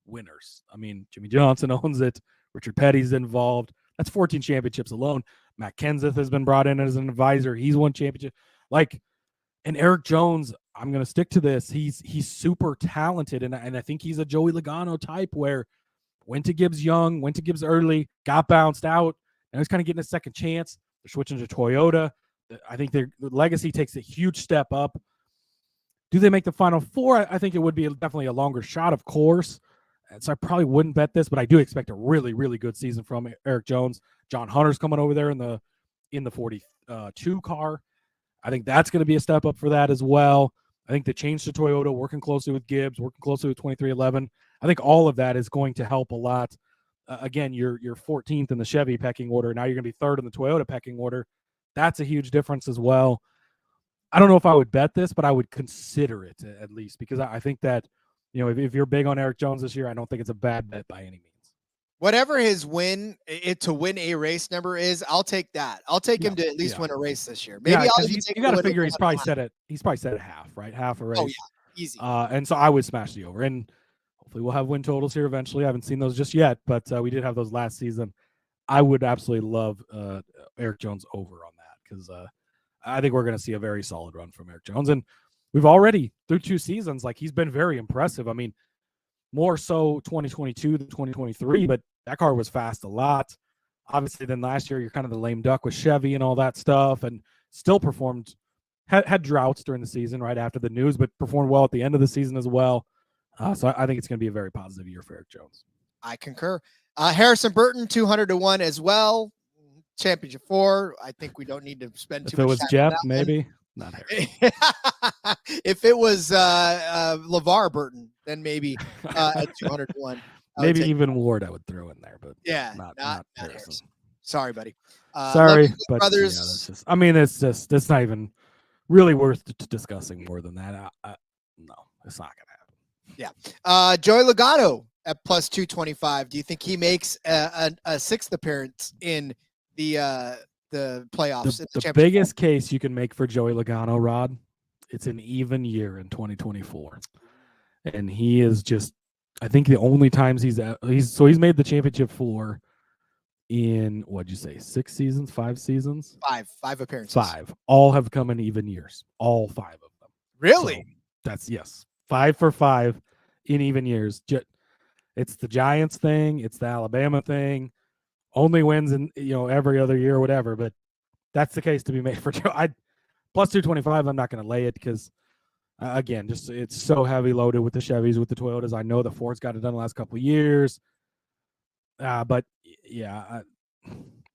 winners. I mean, Jimmy Johnson owns it. Richard Petty's involved. That's 14 championships alone. Matt Kenseth has been brought in as an advisor. He's won championship. And Eric Jones, I'm going to stick to this. He's super talented, and I think he's a Joey Logano type where went to Gibbs young, went to Gibbs early, got bounced out, and he's kind of getting a second chance. They're switching to Toyota. I think their legacy takes a huge step up. Do they make the Final Four? I think it would be definitely a longer shot, of course. And so I probably wouldn't bet this, but I do expect a really, really good season from Eric Jones. John Hunter's coming over there in the 42 car. I think that's going to be a step up for that as well. I think the change to Toyota, working closely with Gibbs, working closely with 2311, I think all of that is going to help a lot. Again, you're 14th in the Chevy pecking order. Now you're going to be third in the Toyota pecking order. That's a huge difference as well. I don't know if I would bet this, but I would consider it at least because I think that, if you're big on Eric Jones this year, I don't think it's a bad bet by any means. Whatever his to win a race number is, I'll take that. I'll take him to at least win a race this year. Maybe you got to figure he's probably set at half, right? Half a race. Oh yeah, easy. And so I would smash the over, and hopefully we'll have win totals here eventually. I haven't seen those just yet, but we did have those last season. I would absolutely love Eric Jones over on that because I think we're going to see a very solid run from Eric Jones, and we've already through 2 seasons, he's been very impressive. I mean, more so 2022 than 2023, but that car was fast a lot. Obviously, then last year, you're kind of the lame duck with Chevy and all that stuff, and still performed, had droughts during the season right after the news, but performed well at the end of the season as well. So I think it's going to be a very positive year for Eric Jones. I concur. Harrison Burton, 200-1 as well. Championship 4. I think we don't need to spend too much time. If it was Jeff, maybe. Not Harry. If it was LeVar Burton, then maybe at 200-1. Maybe even Ward I would throw in there, but yeah, not Harrison. Sorry, buddy. Sorry, but brothers. Yeah, that's just. I mean, it's not even really worth discussing more than that. No, it's not gonna happen. Yeah. Joey Logano at plus 225. Do you think he makes a 6th appearance in the playoffs? The biggest case you can make for Joey Logano, Rod, it's an even year in 2024, and he is just. I think the only times he's made the championship 4 in what'd you say 6 seasons, 5 seasons, 5 appearances. 5 all have come in even years, all 5 of them. Really? So that's yes, 5 for 5 in even years. It's the Giants thing, it's the Alabama thing. Only wins in every other year or whatever, but that's the case to be made for Joe. Plus 225. I'm not going to lay it because. Again, just it's so heavy loaded with the Chevys, with the Toyotas. I know the Ford's got it done the last couple of years, but yeah,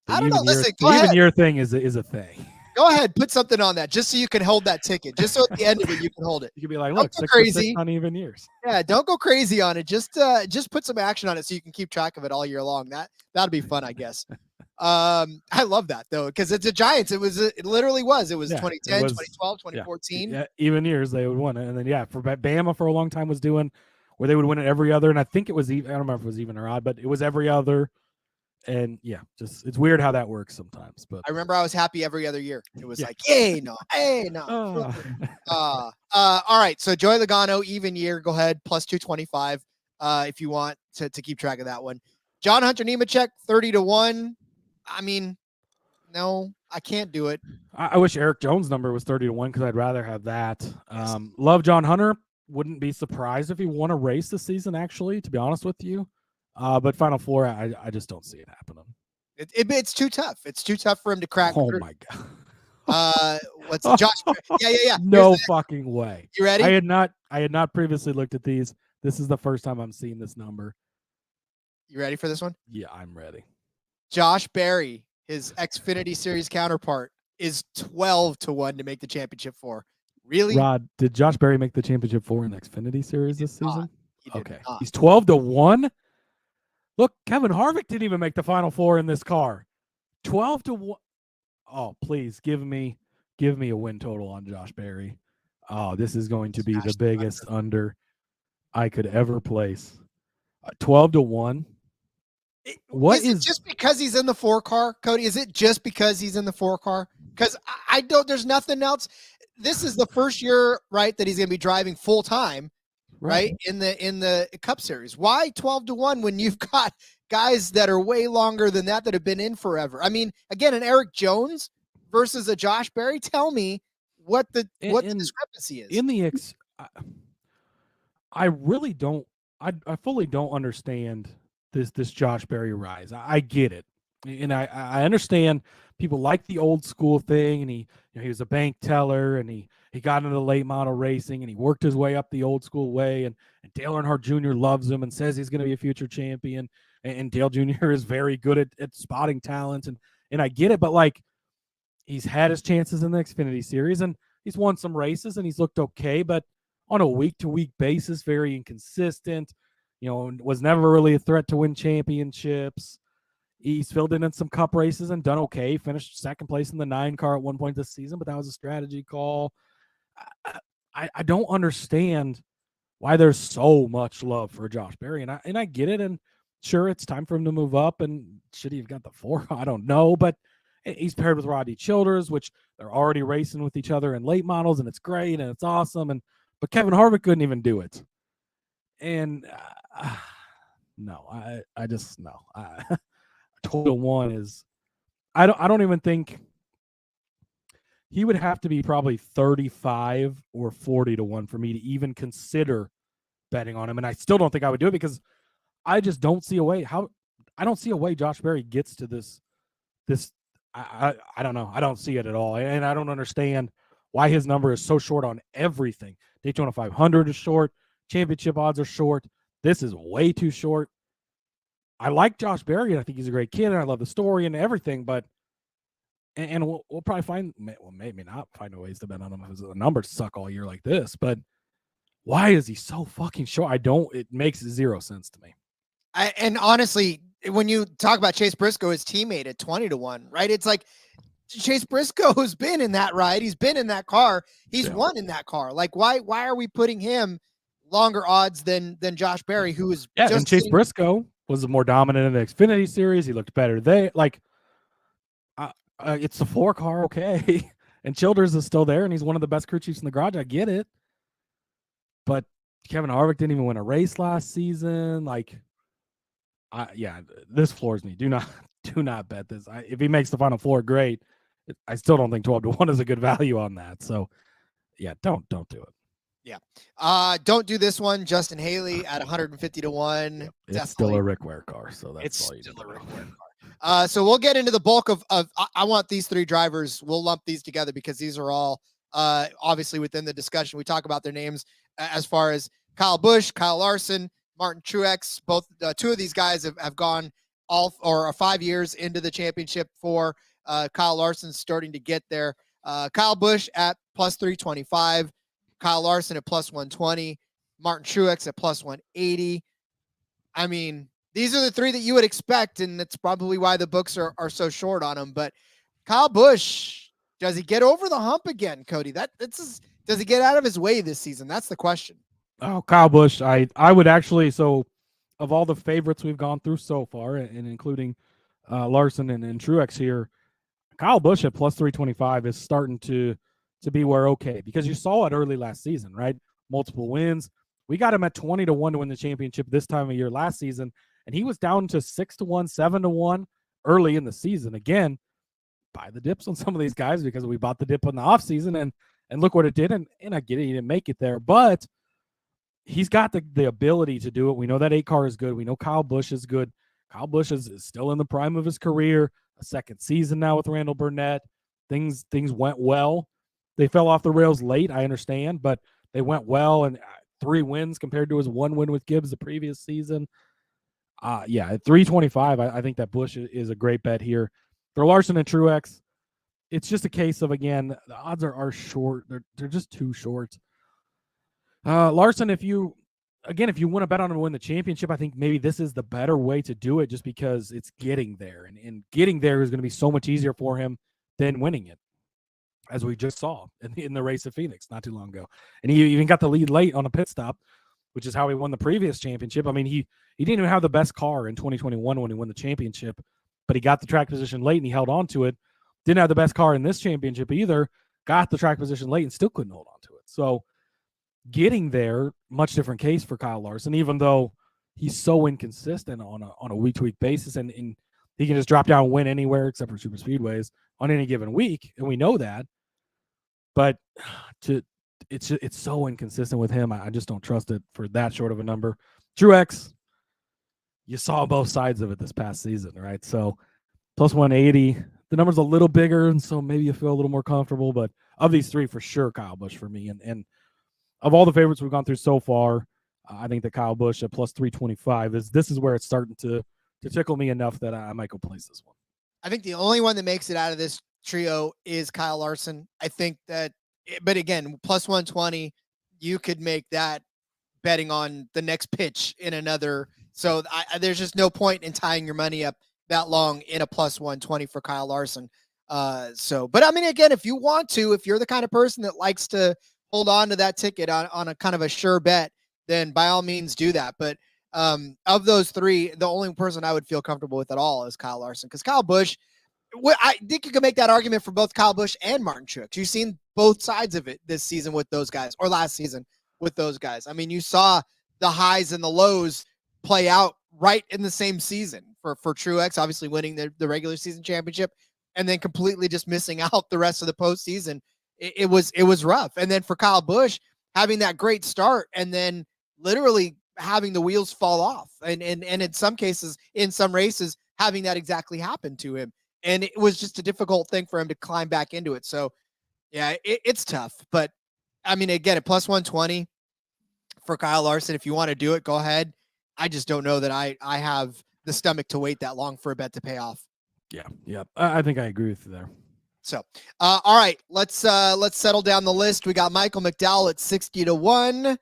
I don't know. Listen, the go ahead. even year thing is a thing. Go ahead, put something on that just so you can hold that ticket. Just so at the end of it you can hold it. You could be like, Don't look, go 6 crazy. uneven years. Yeah, don't go crazy on it. Just put some action on it so you can keep track of it all year long. That'll be fun, I guess. I love that though, because it's a Giants. It literally was. It was 2010, 2012, 2014. Yeah, even years they would win it. And then for Bama for a long time was doing where they would win it every other. And I think it was even, I don't remember if it was even or odd, but it was every other. And just it's weird how that works sometimes. But I remember I was happy every other year. It was like, hey, no. All right. So Joey Logano, even year, go ahead, plus 225 if you want to keep track of that one. John Hunter Nemechek, 30-1. I mean, no, I can't do it. I wish Eric Jones' number was 30-1 because I'd rather have that. Love John Hunter. Wouldn't be surprised if he won a race this season, actually, to be honest with you. But Final Four, I just don't see it happening. It's too tough. It's too tough for him to crack. Oh my god. What's Josh? Yeah. No fucking way. You ready? I had not previously looked at these. This is the first time I'm seeing this number. You ready for this one? Yeah, I'm ready. Josh Berry, his Xfinity Series counterpart, is 12-1 to make the championship four. Really? Rod, did Josh Berry make the championship four in Xfinity Series this season? Okay. He's 12-1. Look, Kevin Harvick didn't even make the Final Four in this car. 12-1. Oh, please give me a win total on Josh Berry. Oh, this is going to be the biggest under I could ever place. 12-1. What is it just because he's in the 4-car, Cody? Is it just because he's in the 4-car? Because I don't. There's nothing else. This is the first year, right, that he's going to be driving full time. Right in the Cup Series. Why 12-1 when you've got guys that are way longer than that have been in forever? I mean, again, an Eric Jones versus a Josh Berry. Tell me what the discrepancy is in the I really don't. I fully don't understand this Josh Berry rise. I get it, and I understand people like the old school thing, and he was a bank teller, and he got into late model racing, and he worked his way up the old school way, and Dale Earnhardt Jr. loves him and says he's going to be a future champion, and Dale Jr. is very good at spotting talent, and I get it, but like he's had his chances in the Xfinity Series, and he's won some races, and he's looked okay, but on a week-to-week basis, very inconsistent, was never really a threat to win championships. He's filled in some Cup races and done okay. Finished second place in the 9-car at one point this season, but that was a strategy call. I don't understand why there's so much love for Josh Berry, and I get it. And sure, it's time for him to move up. And should he have got the 4? I don't know, but he's paired with Rodney Childers, which they're already racing with each other in late models, and it's great and it's awesome. But Kevin Harvick couldn't even do it. And no, I just no. 12-1 is I don't even think he would have to be probably 35 or 40-1 for me to even consider betting on him. And I still don't think I would do it because I just don't see a way I don't see a way Josh Berry gets to this. I don't know. I don't see it at all. And I don't understand why his number is so short on everything. Daytona 500 is short. Championship odds are short. This is way too short. I like Josh Berry, and I think he's a great kid, and I love the story and everything, but and we'll probably maybe not find ways to bet on him because the numbers suck all year like this, but why is he so fucking short? It makes zero sense to me. And honestly, when you talk about Chase Briscoe, his teammate at 20-1, right? It's like Chase Briscoe has been in that ride. He's been in that car. He's won in that car. Like, why are we putting him longer odds than Josh Berry, who is and Chase Briscoe was more dominant in the Xfinity Series. He looked better. It's the 4-car, okay. And Childers is still there, and he's one of the best crew chiefs in the garage. I get it. But Kevin Harvick didn't even win a race last season. This floors me. Do not bet this. If he makes the Final Four, great. I still don't think 12-1 is a good value on that. So, yeah, don't do it. Yeah. Don't do this one. Justin Haley at 150-1. It's still a Rick Ware car, so that's all you still need a to Rick know. Ware car. So we'll get into the bulk of I want these 3 drivers. We'll lump these together because these are all obviously within the discussion. We talk about their names as far as Kyle Busch, Kyle Larson, Martin Truex. Both 2 of these guys have gone or 5 years into the championship for Kyle Larson, starting to get there. Kyle Busch at plus 325, Kyle Larson at plus 120, Martin Truex at plus 180. I mean, these are the three that you would expect, and that's probably why the books are so short on him. But Kyle Busch, does he get over the hump again, Cody? Does he get out of his way this season? That's the question. Oh, Kyle Busch, I would actually, so of all the favorites we've gone through so far, and including Larson and Truex here, Kyle Busch at plus 325 is starting to be where okay, because you saw it early last season, right? Multiple wins. We got him at 20-1 to win the championship this time of year last season, and he was down to 6-1, 7-1 early in the season. Again, buy the dips on some of these guys because we bought the dip in the offseason, and look what it did. And I get it, he didn't make it there, but he's got the ability to do it. We know that 8 car is good. We know Kyle Busch is good. Kyle Busch is still in the prime of his career, a second season now with Randall Burnett. Things went well. They fell off the rails late, I understand, but they went well, and 3 wins compared to his 1 win with Gibbs the previous season. At 325, I think that Busch is a great bet here. For Larson and Truex, it's just a case of, again, the odds are short. They're just too short. Larson, if you want to bet on him to win the championship, I think maybe this is the better way to do it, just because it's getting there. And getting there is going to be so much easier for him than winning it, as we just saw in the race at Phoenix not too long ago. And he even got the lead late on a pit stop, which is how he won the previous championship. I mean, he didn't even have the best car in 2021 when he won the championship, but he got the track position late and he held on to it. Didn't have the best car in this championship either, got the track position late and still couldn't hold on to it. So getting there, much different case for Kyle Larson, even though he's so inconsistent on a week-to-week basis, and he can just drop down and win anywhere except for super speedways on any given week, and we know that. But it's so inconsistent with him. I just don't trust it for that short of a number. Truex, you saw both sides of it this past season, right? So plus 180, the number's a little bigger, and so maybe you feel a little more comfortable. But of these three, for sure, Kyle Busch for me. And of all the favorites we've gone through so far, I think that Kyle Busch at plus 325 this is where it's starting to tickle me enough that I might go place this one. I think the only one that makes it out of this trio is Kyle Larson. I think that, but again, plus 120, you could make that betting on the next pitch in another. So there's just no point in tying your money up that long in a plus 120 for Kyle Larson. But I mean, again, if you want to, if you're the kind of person that likes to hold on to that ticket on a kind of a sure bet, then by all means do that. But of those three, the only person I would feel comfortable with at all is Kyle Larson, because Kyle Busch, I think you can make that argument for both Kyle Busch and Martin Truex. You've seen both sides of it this season with those guys, or last season with those guys. I mean, you saw the highs and the lows play out right in the same season for Truex, obviously winning the regular season championship and then completely just missing out the rest of the postseason. It was rough. And then for Kyle Busch, having that great start and then literally having the wheels fall off. And in some cases, in some races, having that exactly happen to him. And it was just a difficult thing for him to climb back into it. So, yeah, it's tough. But, I mean, again, at plus 120 for Kyle Larson, if you want to do it, go ahead. I just don't know that I have the stomach to wait that long for a bet to pay off. Yeah. I think I agree with you there. So, all right, let's settle down the list. We got Michael McDowell at 60-1.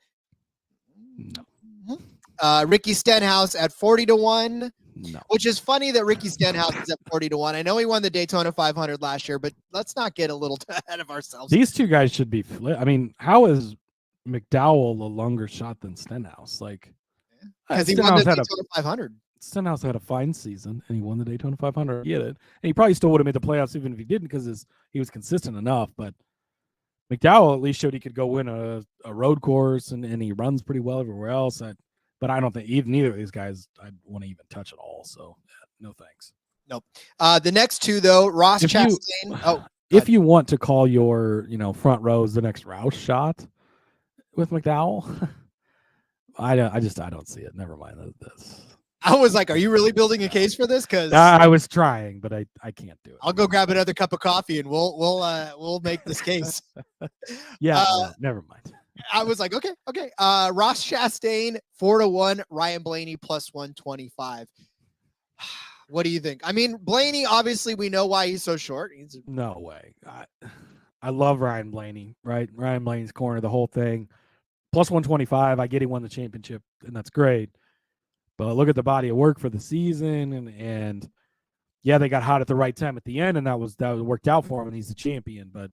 No. Ricky Stenhouse at 40-1. No. Which is funny that Ricky Stenhouse is at 40-1. I know he won the Daytona 500 last year, but let's not get a little ahead of ourselves. These two guys should be I mean, how is McDowell a longer shot than Stenhouse? Like, because he won the Daytona 500. Stenhouse had a fine season, and he won the Daytona 500. He did, and he probably still would have made the playoffs even if he didn't, because he was consistent enough. But McDowell at least showed he could go win a road course, and he runs pretty well everywhere else. But I don't think neither of these guys I'd want to even touch at all. So no thanks. Nope. The next two though, Ross Chastain. If you want to call your front rows the next Roush shot with McDowell, I don't see it. Never mind this. I was like, are you really building a case for this? Because I was trying, but I can't do it. I'll go grab another cup of coffee and we'll make this case. Yeah, never mind. I was like, okay. Ross Chastain 4-1, Ryan Blaney plus 125. What do you think? I mean, Blaney, obviously we know why he's so short. No way. I love Ryan Blaney, right? Ryan Blaney's corner, the whole thing. Plus 125. I get he won the championship, and that's great. But look at the body of work for the season, and yeah, they got hot at the right time at the end, and that worked out for him, and he's the champion. But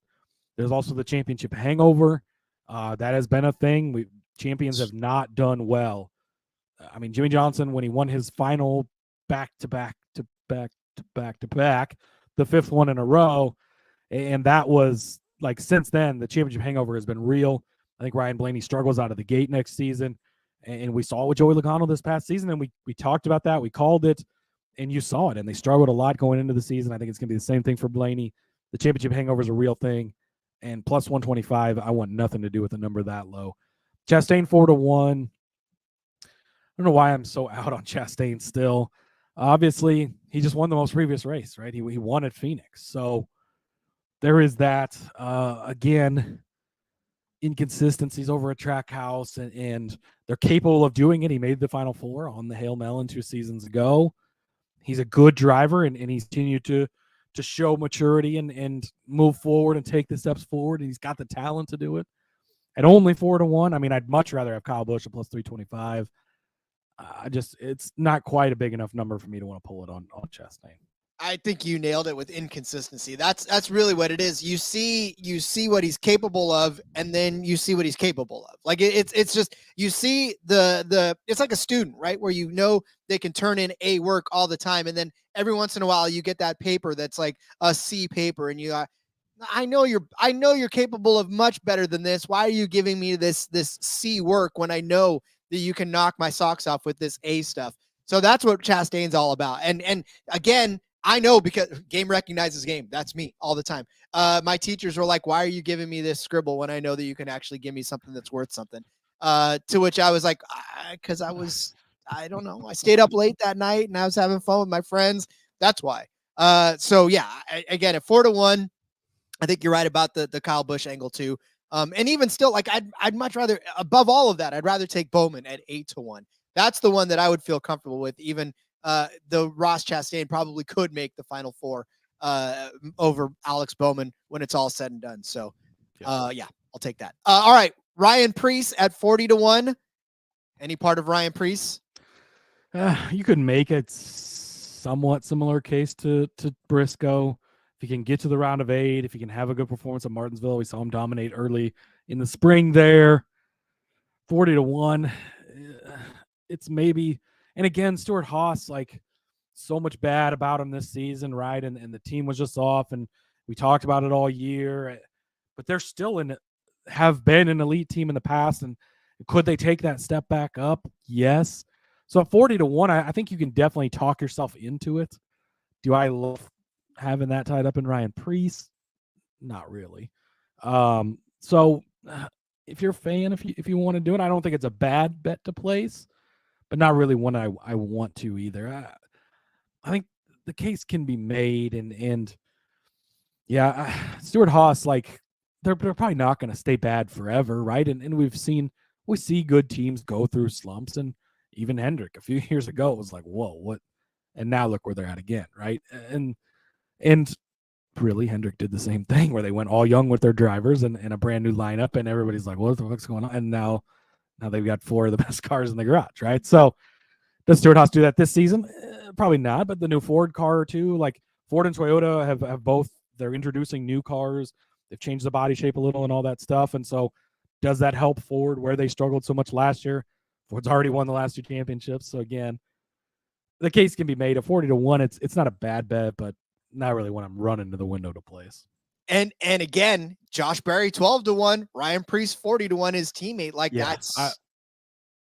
there's also the championship hangover. That has been a thing. Champions have not done well. I mean, Jimmy Johnson, when he won his final back-to-back, the fifth one in a row, and that was like since then, the championship hangover has been real. I think Ryan Blaney struggles out of the gate next season, and we saw it with Joey Logano this past season, and we talked about that. We called it, and you saw it, and they struggled a lot going into the season. I think it's going to be the same thing for Blaney. The championship hangover is a real thing, and plus 125, I want nothing to do with a number that low. Chastain 4-1. I don't know why I'm so out on Chastain still. Obviously, he just won the most previous race, right? He won at Phoenix. So there is that. Again, inconsistencies over at Trackhouse, and they're capable of doing it. He made the Final Four on the Hail Melon 2 seasons ago. He's a good driver, and he's continued to show maturity and move forward and take the steps forward. And he's got the talent to do it. At only 4-1, I mean, I'd much rather have Kyle Busch at plus 325. It's not quite a big enough number for me to want to pull it on Chastain. I think you nailed it with inconsistency. That's really what it is. You see what he's capable of, and then you see what he's capable of. Like it's just, you see it's like a student, right? Where you know they can turn in A work all the time, and then every once in a while you get that paper that's like a C paper, and you I know you're capable of much better than this. Why are you giving me this C work when I know that you can knock my socks off with this A stuff? So that's what Chastain's all about. And again, I know because game recognizes game. That's me all the time. My teachers were like, why are you giving me this scribble when I know that you can actually give me something that's worth something? To which I was like, because I don't know. I stayed up late that night and I was having fun with my friends. That's why. So yeah, again, at 4-1, I think you're right about the Kyle Busch angle too. And even still, like I'd much rather, above all of that, I'd rather take Bowman at 8-1. That's the one that I would feel comfortable with. Even the Ross Chastain probably could make the Final Four over Alex Bowman when it's all said and done. So yeah, I'll take that. All right, Ryan Preece at 40-1. Any part of Ryan Preece? You could make it somewhat similar case to Briscoe. If he can get to the round of 8, if he can have a good performance at Martinsville, we saw him dominate early in the spring there. 40-1. It's maybe, and again, Stuart Haas, like so much bad about him this season, right? And the team was just off, and we talked about it all year. But they're still have been an elite team in the past, and could they take that step back up? Yes. So at 40-1, I think you can definitely talk yourself into it. Do I love having that tied up in Ryan Preece? Not really. So if you're a fan, if you want to do it, I don't think it's a bad bet to place, but not really one I want to either. I think the case can be made, and yeah, Stuart Haas, like they're probably not going to stay bad forever, right? And we see good teams go through slumps, and even Hendrick a few years ago was like, whoa, what? And now look where they're at again, right? And really, Hendrick did the same thing where they went all young with their drivers and a brand new lineup, and everybody's like, what the fuck's going on? And now they've got 4 of the best cars in the garage, right? So does Stuart Haas do that this season? Probably not, but the new Ford car or two, like Ford and Toyota have both, they're introducing new cars. They've changed the body shape a little and all that stuff. And so does that help Ford where they struggled so much last year? Ford's already won the last 2 championships. So again, the case can be made at 40-1. It's not a bad bet, but not really when I'm running to the window to place. And again, Josh Berry 12-1, Ryan Preece 40-1, his teammate. Like that's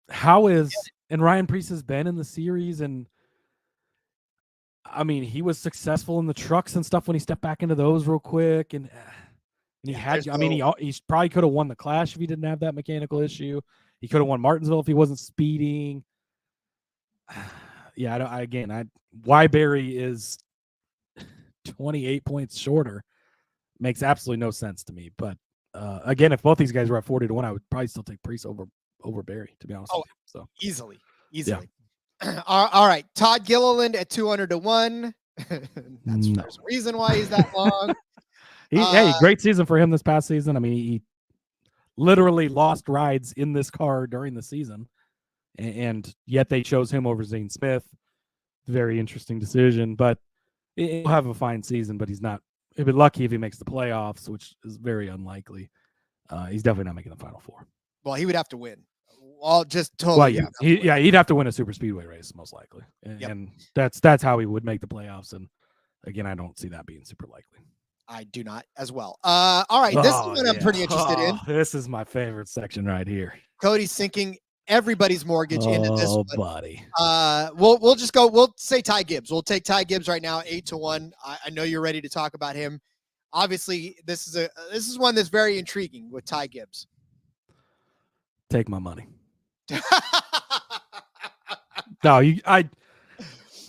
and Ryan Preece has been in the series, and I mean he was successful in the trucks and stuff when he stepped back into those real quick, and he probably could have won the Clash if he didn't have that mechanical issue. He could have won Martinsville if he wasn't speeding. Yeah, why Berry is 28 points shorter makes absolutely no sense to me. But again, if both these guys were at 40-1, I would probably still take Preece over Berry, to be honest with you. So easily. Yeah. All right. Todd Gilliland at 200-1. There's a reason why he's that long. Hey, great season for him this past season. I mean, he literally lost rides in this car during the season, and yet they chose him over Zane Smith. Very interesting decision, but he'll have a fine season, but he's not. He'll be lucky if he makes the playoffs, which is very unlikely. He's definitely not making the Final Four. Well, he would have to win. All just totally. Well, yeah, he'd have to win a super speedway race most likely, and that's how he would make the playoffs. And again, I don't see that being super likely. I do not as well. All right, this is what I'm pretty interested in. This is my favorite section right here. Cody's sinking everybody's mortgage into this one. Buddy. We'll just go. We'll say Ty Gibbs. We'll take Ty Gibbs right now, 8-1. I know you're ready to talk about him. Obviously, this is one that's very intriguing with Ty Gibbs. Take my money.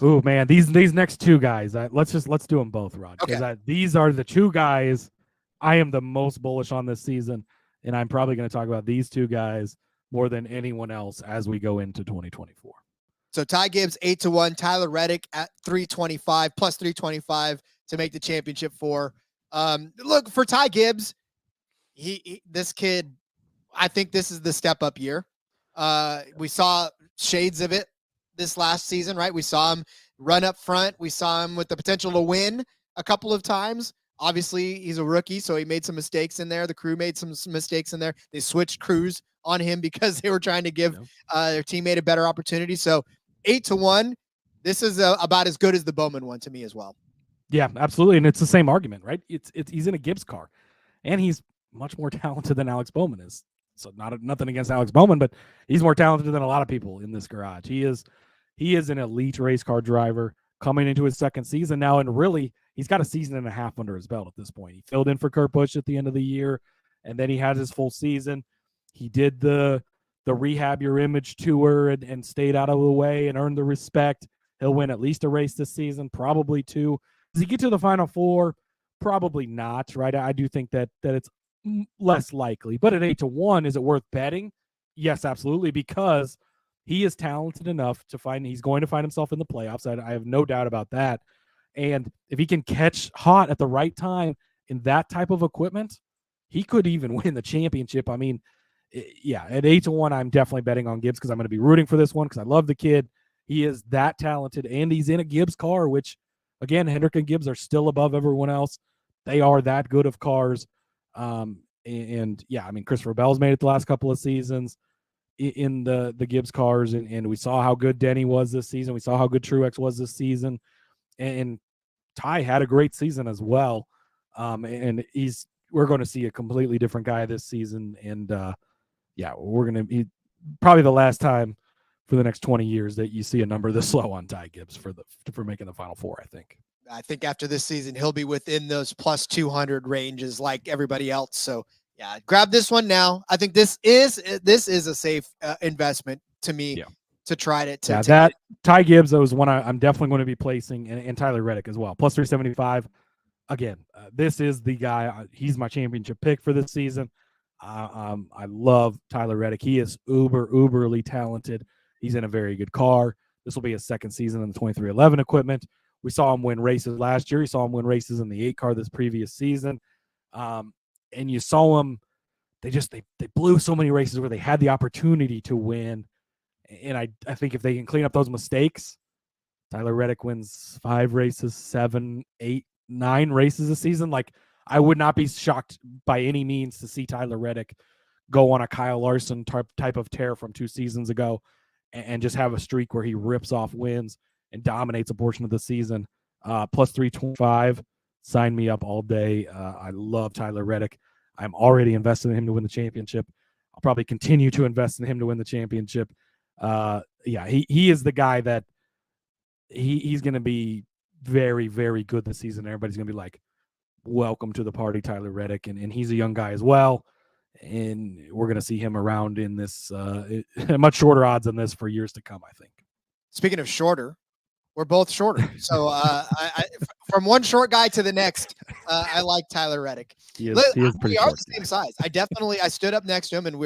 Oh man, these next two guys. Let's do them both, Rod. Because these are the two guys I am the most bullish on this season, and I'm probably going to talk about these two guys more than anyone else as we go into 2024. So Ty Gibbs 8-1, Tyler Reddick at 325 plus 325 to make the championship for. Look for Ty Gibbs. This kid, I think this is the step up year. We saw shades of it this last season, right? We saw him run up front. We saw him with the potential to win a couple of times. Obviously, he's a rookie, so he made some mistakes in there. The crew made some mistakes in there. They switched crews on him because they were trying to give their teammate a better opportunity. So 8-1, this is about as good as the Bowman one to me as well. Yeah, absolutely. And it's the same argument, right? He's in a Gibbs car, and he's much more talented than Alex Bowman is. So nothing against Alex Bowman, but he's more talented than a lot of people in this garage. He is an elite race car driver coming into his second season now, and really he's got a season and a half under his belt at this point. He filled in for Kurt Busch at the end of the year, and then he had his full season. He did the Rehab Your Image tour and stayed out of the way and earned the respect. He'll win at least a race this season, probably two. Does he get to the Final Four? Probably not, right? I do think that it's less likely, but at 8-1, is it worth betting? Yes, absolutely, because he is talented enough he's going to find himself in the playoffs. I have no doubt about that. And if he can catch hot at the right time in that type of equipment, he could even win the championship. I mean, yeah, at 8-1, I'm definitely betting on Gibbs because I'm going to be rooting for this one because I love the kid. He is that talented, and he's in a Gibbs car, which, again, Hendrick and Gibbs are still above everyone else. They are that good of cars. And yeah, I mean, Christopher Bell's made it the last couple of seasons in the Gibbs cars, and we saw how good Denny was this season. We saw how good Truex was this season, and Ty had a great season as well. And we're going to see a completely different guy this season, and yeah, we're going to be probably the last time for the next 20 years that you see a number this low on Ty Gibbs for making the Final Four. I think after this season, he'll be within those plus 200 ranges like everybody else. So yeah, grab this one now. I think this is a safe investment to me to try to that Ty Gibbs, that was one I'm definitely going to be placing, and Tyler Reddick as well. Plus 375. Again, this is the guy. He's my championship pick for this season. I love Tyler Reddick. He is uberly talented. He's in a very good car. This will be his second season in the 2311 equipment. We saw him win races last year. You saw him win races in the 8 car this previous season. And you saw him, they blew so many races where they had the opportunity to win. And I think if they can clean up those mistakes, Tyler Reddick wins 5 races, 7, 8, 9 races a season. Like, I would not be shocked by any means to see Tyler Reddick go on a Kyle Larson type of tear from 2 seasons ago and just have a streak where he rips off wins and dominates a portion of the season. Plus 325, sign me up all day. I love Tyler Reddick. I'm already invested in him to win the championship. I'll probably continue to invest in him to win the championship. Yeah, he is the guy that he's going to be very, very good this season. Everybody's going to be like, welcome to the party, Tyler Reddick. And he's a young guy as well. And we're going to see him around in this much shorter odds than this for years to come, I think. Speaking of shorter, we're both shorter. So I from one short guy to the next, I like Tyler Reddick. He is pretty we are short. the same size. I stood up next to him, and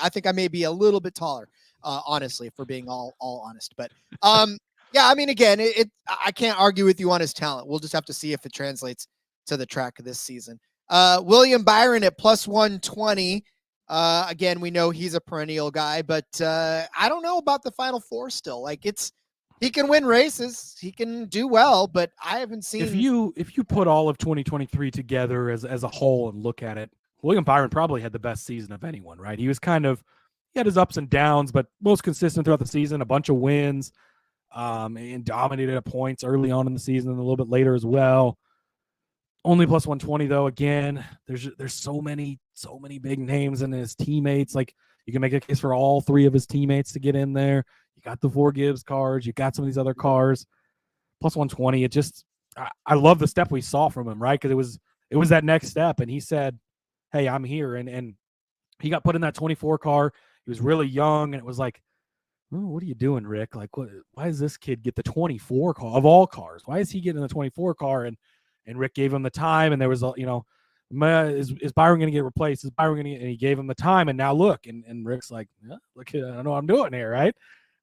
I think I may be a little bit taller. honestly, if we're being all honest. But yeah, I mean, again, I can't argue with you on his talent. We'll just have to see if it translates to the track this season. William Byron at plus 120. Again, we know he's a perennial guy, but I don't know about the Final Four still. Like he can win races, he can do well, but I haven't seen. If you put all of 2023 together as a whole and look at it, William Byron probably had the best season of anyone, right? He had his ups and downs, but most consistent throughout the season, a bunch of wins, and dominated at points early on in the season and a little bit later as well. Only plus 120 though. Again, there's so many big names and his teammates. Like you can make a case for all three of his teammates to get in there. You got the 4 Gibbs cars. You got some of these other cars. Plus 120. I love the step we saw from him, right? Because it was that next step, and he said, "Hey, I'm here," and he got put in that 24 car. He was really young, and it was like, oh, what are you doing, Rick? Like, why does this kid get the 24 car of all cars? Why is he getting the 24 car? And Rick gave him the time, and there was, is Byron going to get replaced? Is Byron going to get, and he gave him the time, and now look, and Rick's like, yeah, look, I know what I'm doing here, right?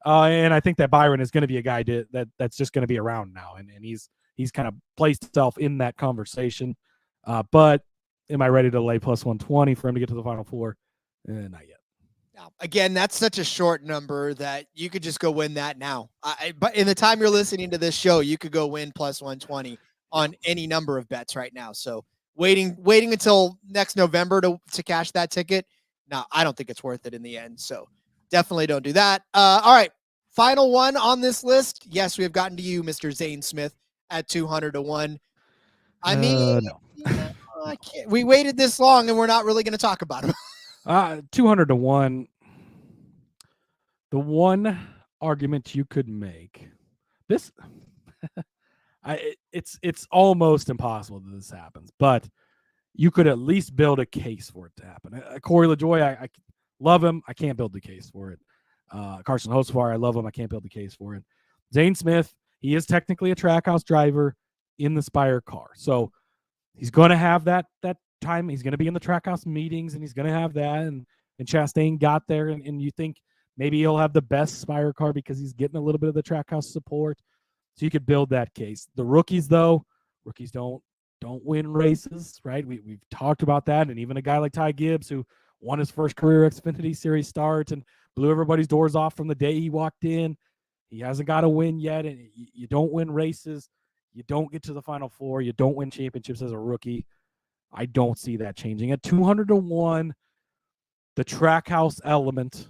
And I think that Byron is going to be a guy that's just going to be around now, and he's kind of placed himself in that conversation. But am I ready to lay plus 120 for him to get to the Final Four? Not yet. Now, again, that's such a short number that you could just go win that now. But in the time you're listening to this show, you could go win plus 120 on any number of bets right now. So waiting until next November to cash that ticket. No, I don't think it's worth it in the end. So definitely don't do that. All right. Final one on this list. Yes, we have gotten to you, Mr. Zane Smith, at 200 to 1. I mean, no. I can't. We waited this long and we're not really going to talk about him. 200 to 1. The one argument you could make, it's almost impossible that this happens, but you could at least build a case for it to happen. Corey LaJoie, I love him. I can't build the case for it. Carson Hocevar, I love him. I can't build the case for it. Zane Smith, he is technically a Trackhouse driver in the Spire car. So he's going to have that time. He's going to be in the Trackhouse meetings, and he's going to have that. And Chastain got there, and you think maybe he'll have the best Spire car because he's getting a little bit of the Trackhouse support. So you could build that case. The rookies, though, don't win races, right? We've talked about that. And even a guy like Ty Gibbs, who won his first career Xfinity Series start and blew everybody's doors off from the day he walked in. He hasn't got a win yet, and you don't win races. You don't get to the Final Four. You don't win championships as a rookie. I don't see that changing. At 200 to 1, the Trackhouse element,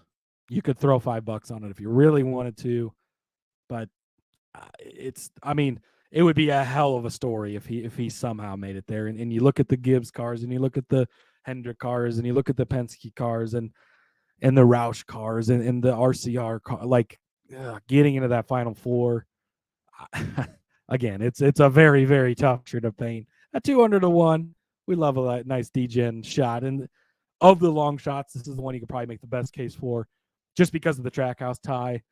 you could throw $5 on it if you really wanted to, but it would be a hell of a story if he somehow made it there. And you look at the Gibbs cars, and you look at the Hendrick cars, and you look at the Penske cars, and the Roush cars, and the RCR car, like getting into that Final Four. Again, it's a very, very tough shirt to paint. At 200 to 1, we love a nice DGen shot. And of the long shots, this is the one you could probably make the best case for, just because of the Trackhouse tie.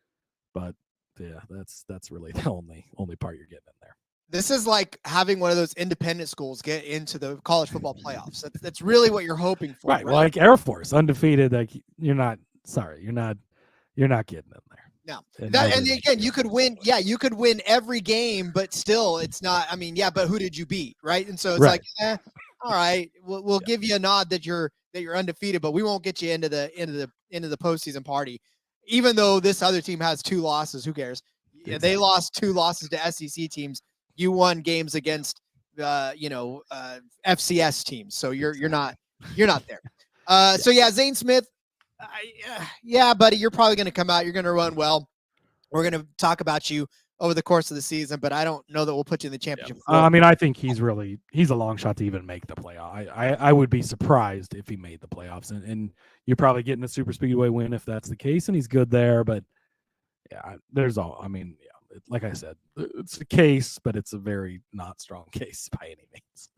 But yeah, that's really the only part you're getting in there. This is like having one of those independent schools get into the college football playoffs. That's really what you're hoping for. Right. Well, like Air Force, undefeated. Like you're not getting in there. No. And again, you could win. Yeah, you could win every game, but still, it's not. I mean, yeah, but who did you beat, right? And so it's like, all right, we'll give you a nod that you're undefeated, but we won't get you into the postseason party. Even though this other team has 2 losses, who cares? Exactly. They lost 2 losses to SEC teams. You won games against FCS teams, so you're not there. So yeah, Zane Smith. Yeah, buddy, you're probably going to come out. You're going to run well. We're going to talk about you over the course of the season, but I don't know that we'll put you in the championship. I mean, I think he's a long shot to even make the playoff. I would be surprised if he made the playoffs, and you're probably getting a super speedway win if that's the case, and he's good there. But yeah, like I said, it's a case, but it's a very not strong case by any means.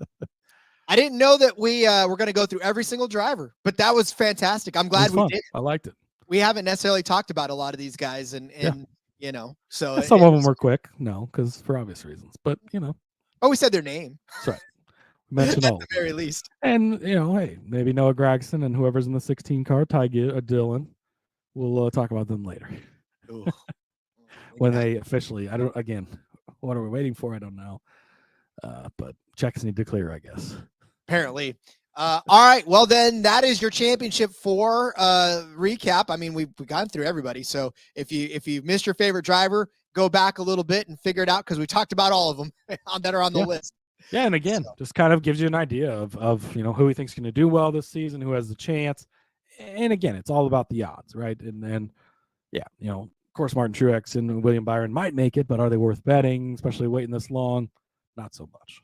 I didn't know that we were going to go through every single driver, but that was fantastic. I'm glad we did. I liked it. We haven't necessarily talked about a lot of these guys, and so some of them were quick, because for obvious reasons, but Oh, we said their name. That's right. We mentioned all at the very least. And hey, maybe Noah Gragson and whoever's in the 16 car, Ty Gibbs, Dylan. we'll talk about them later. Ooh. When they officially, what are we waiting for? I don't know. But checks need to clear, I guess. Apparently. All right. Well, then that is your championship 4 recap. I mean, we've gone through everybody. So if you missed your favorite driver, go back a little bit and figure it out, because we talked about all of them that are on the list. Yeah, and again, just kind of gives you an idea of who he thinks going to do well this season, who has the chance. And again, it's all about the odds, right? And then, of course, Martin Truex and William Byron might make it, but are they worth betting, especially waiting this long? Not so much.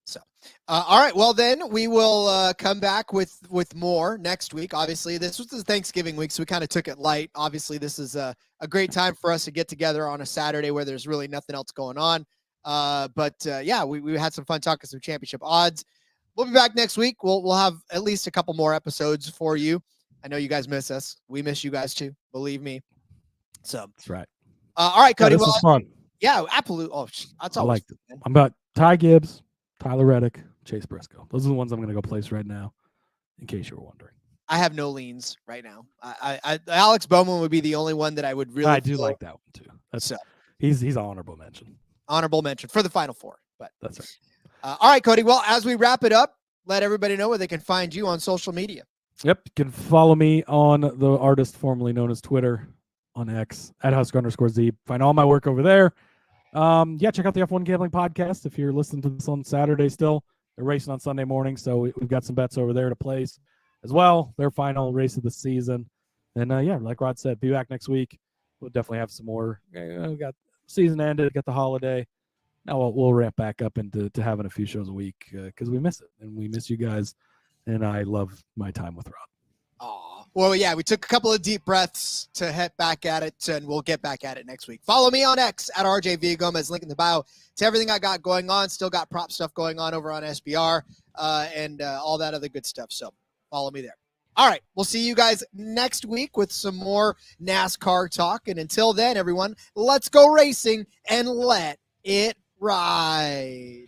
So, all right. Well, then we will come back with more next week. Obviously, this was the Thanksgiving week, so we kind of took it light. Obviously, this is a great time for us to get together on a Saturday where there's really nothing else going on. But we had some fun talking some championship odds. We'll be back next week. We'll have at least a couple more episodes for you. I know you guys miss us. We miss you guys too. Believe me. So that's right. All right, Cody. This was fun. Yeah, absolutely. Oh, that's all. I liked it. I'm about Ty Gibbs, Tyler Reddick, Chase Briscoe. Those are the ones I'm going to go place right now, in case you were wondering. I have no leans right now. I Alex Bowman would be the only one that I would really. I do like that one too. That's he's an honorable mention. Honorable mention for the Final Four, but that's right. All right, Cody. Well, as we wrap it up, let everybody know where they can find you on social media. Yep, you can follow me on the artist formerly known as Twitter, on X at @Husker_Zeeb. Find all my work over there. Check out the F1 Gambling Podcast if you're listening to this on Saturday still. They're racing on Sunday morning, so we've got some bets over there to place as well. Their final race of the season. And, like Rod said, be back next week. We'll definitely have some more. We got season ended, got the holiday. Now we'll ramp back up into having a few shows a week because we miss it, and we miss you guys, and I love my time with Rod. Well, yeah, we took a couple of deep breaths to head back at it, and we'll get back at it next week. Follow me on X at RJ Villagomez, link in the bio to everything I got going on. Still got prop stuff going on over on SBR and all that other good stuff. So follow me there. All right, we'll see you guys next week with some more NASCAR talk. And until then, everyone, let's go racing and let it ride.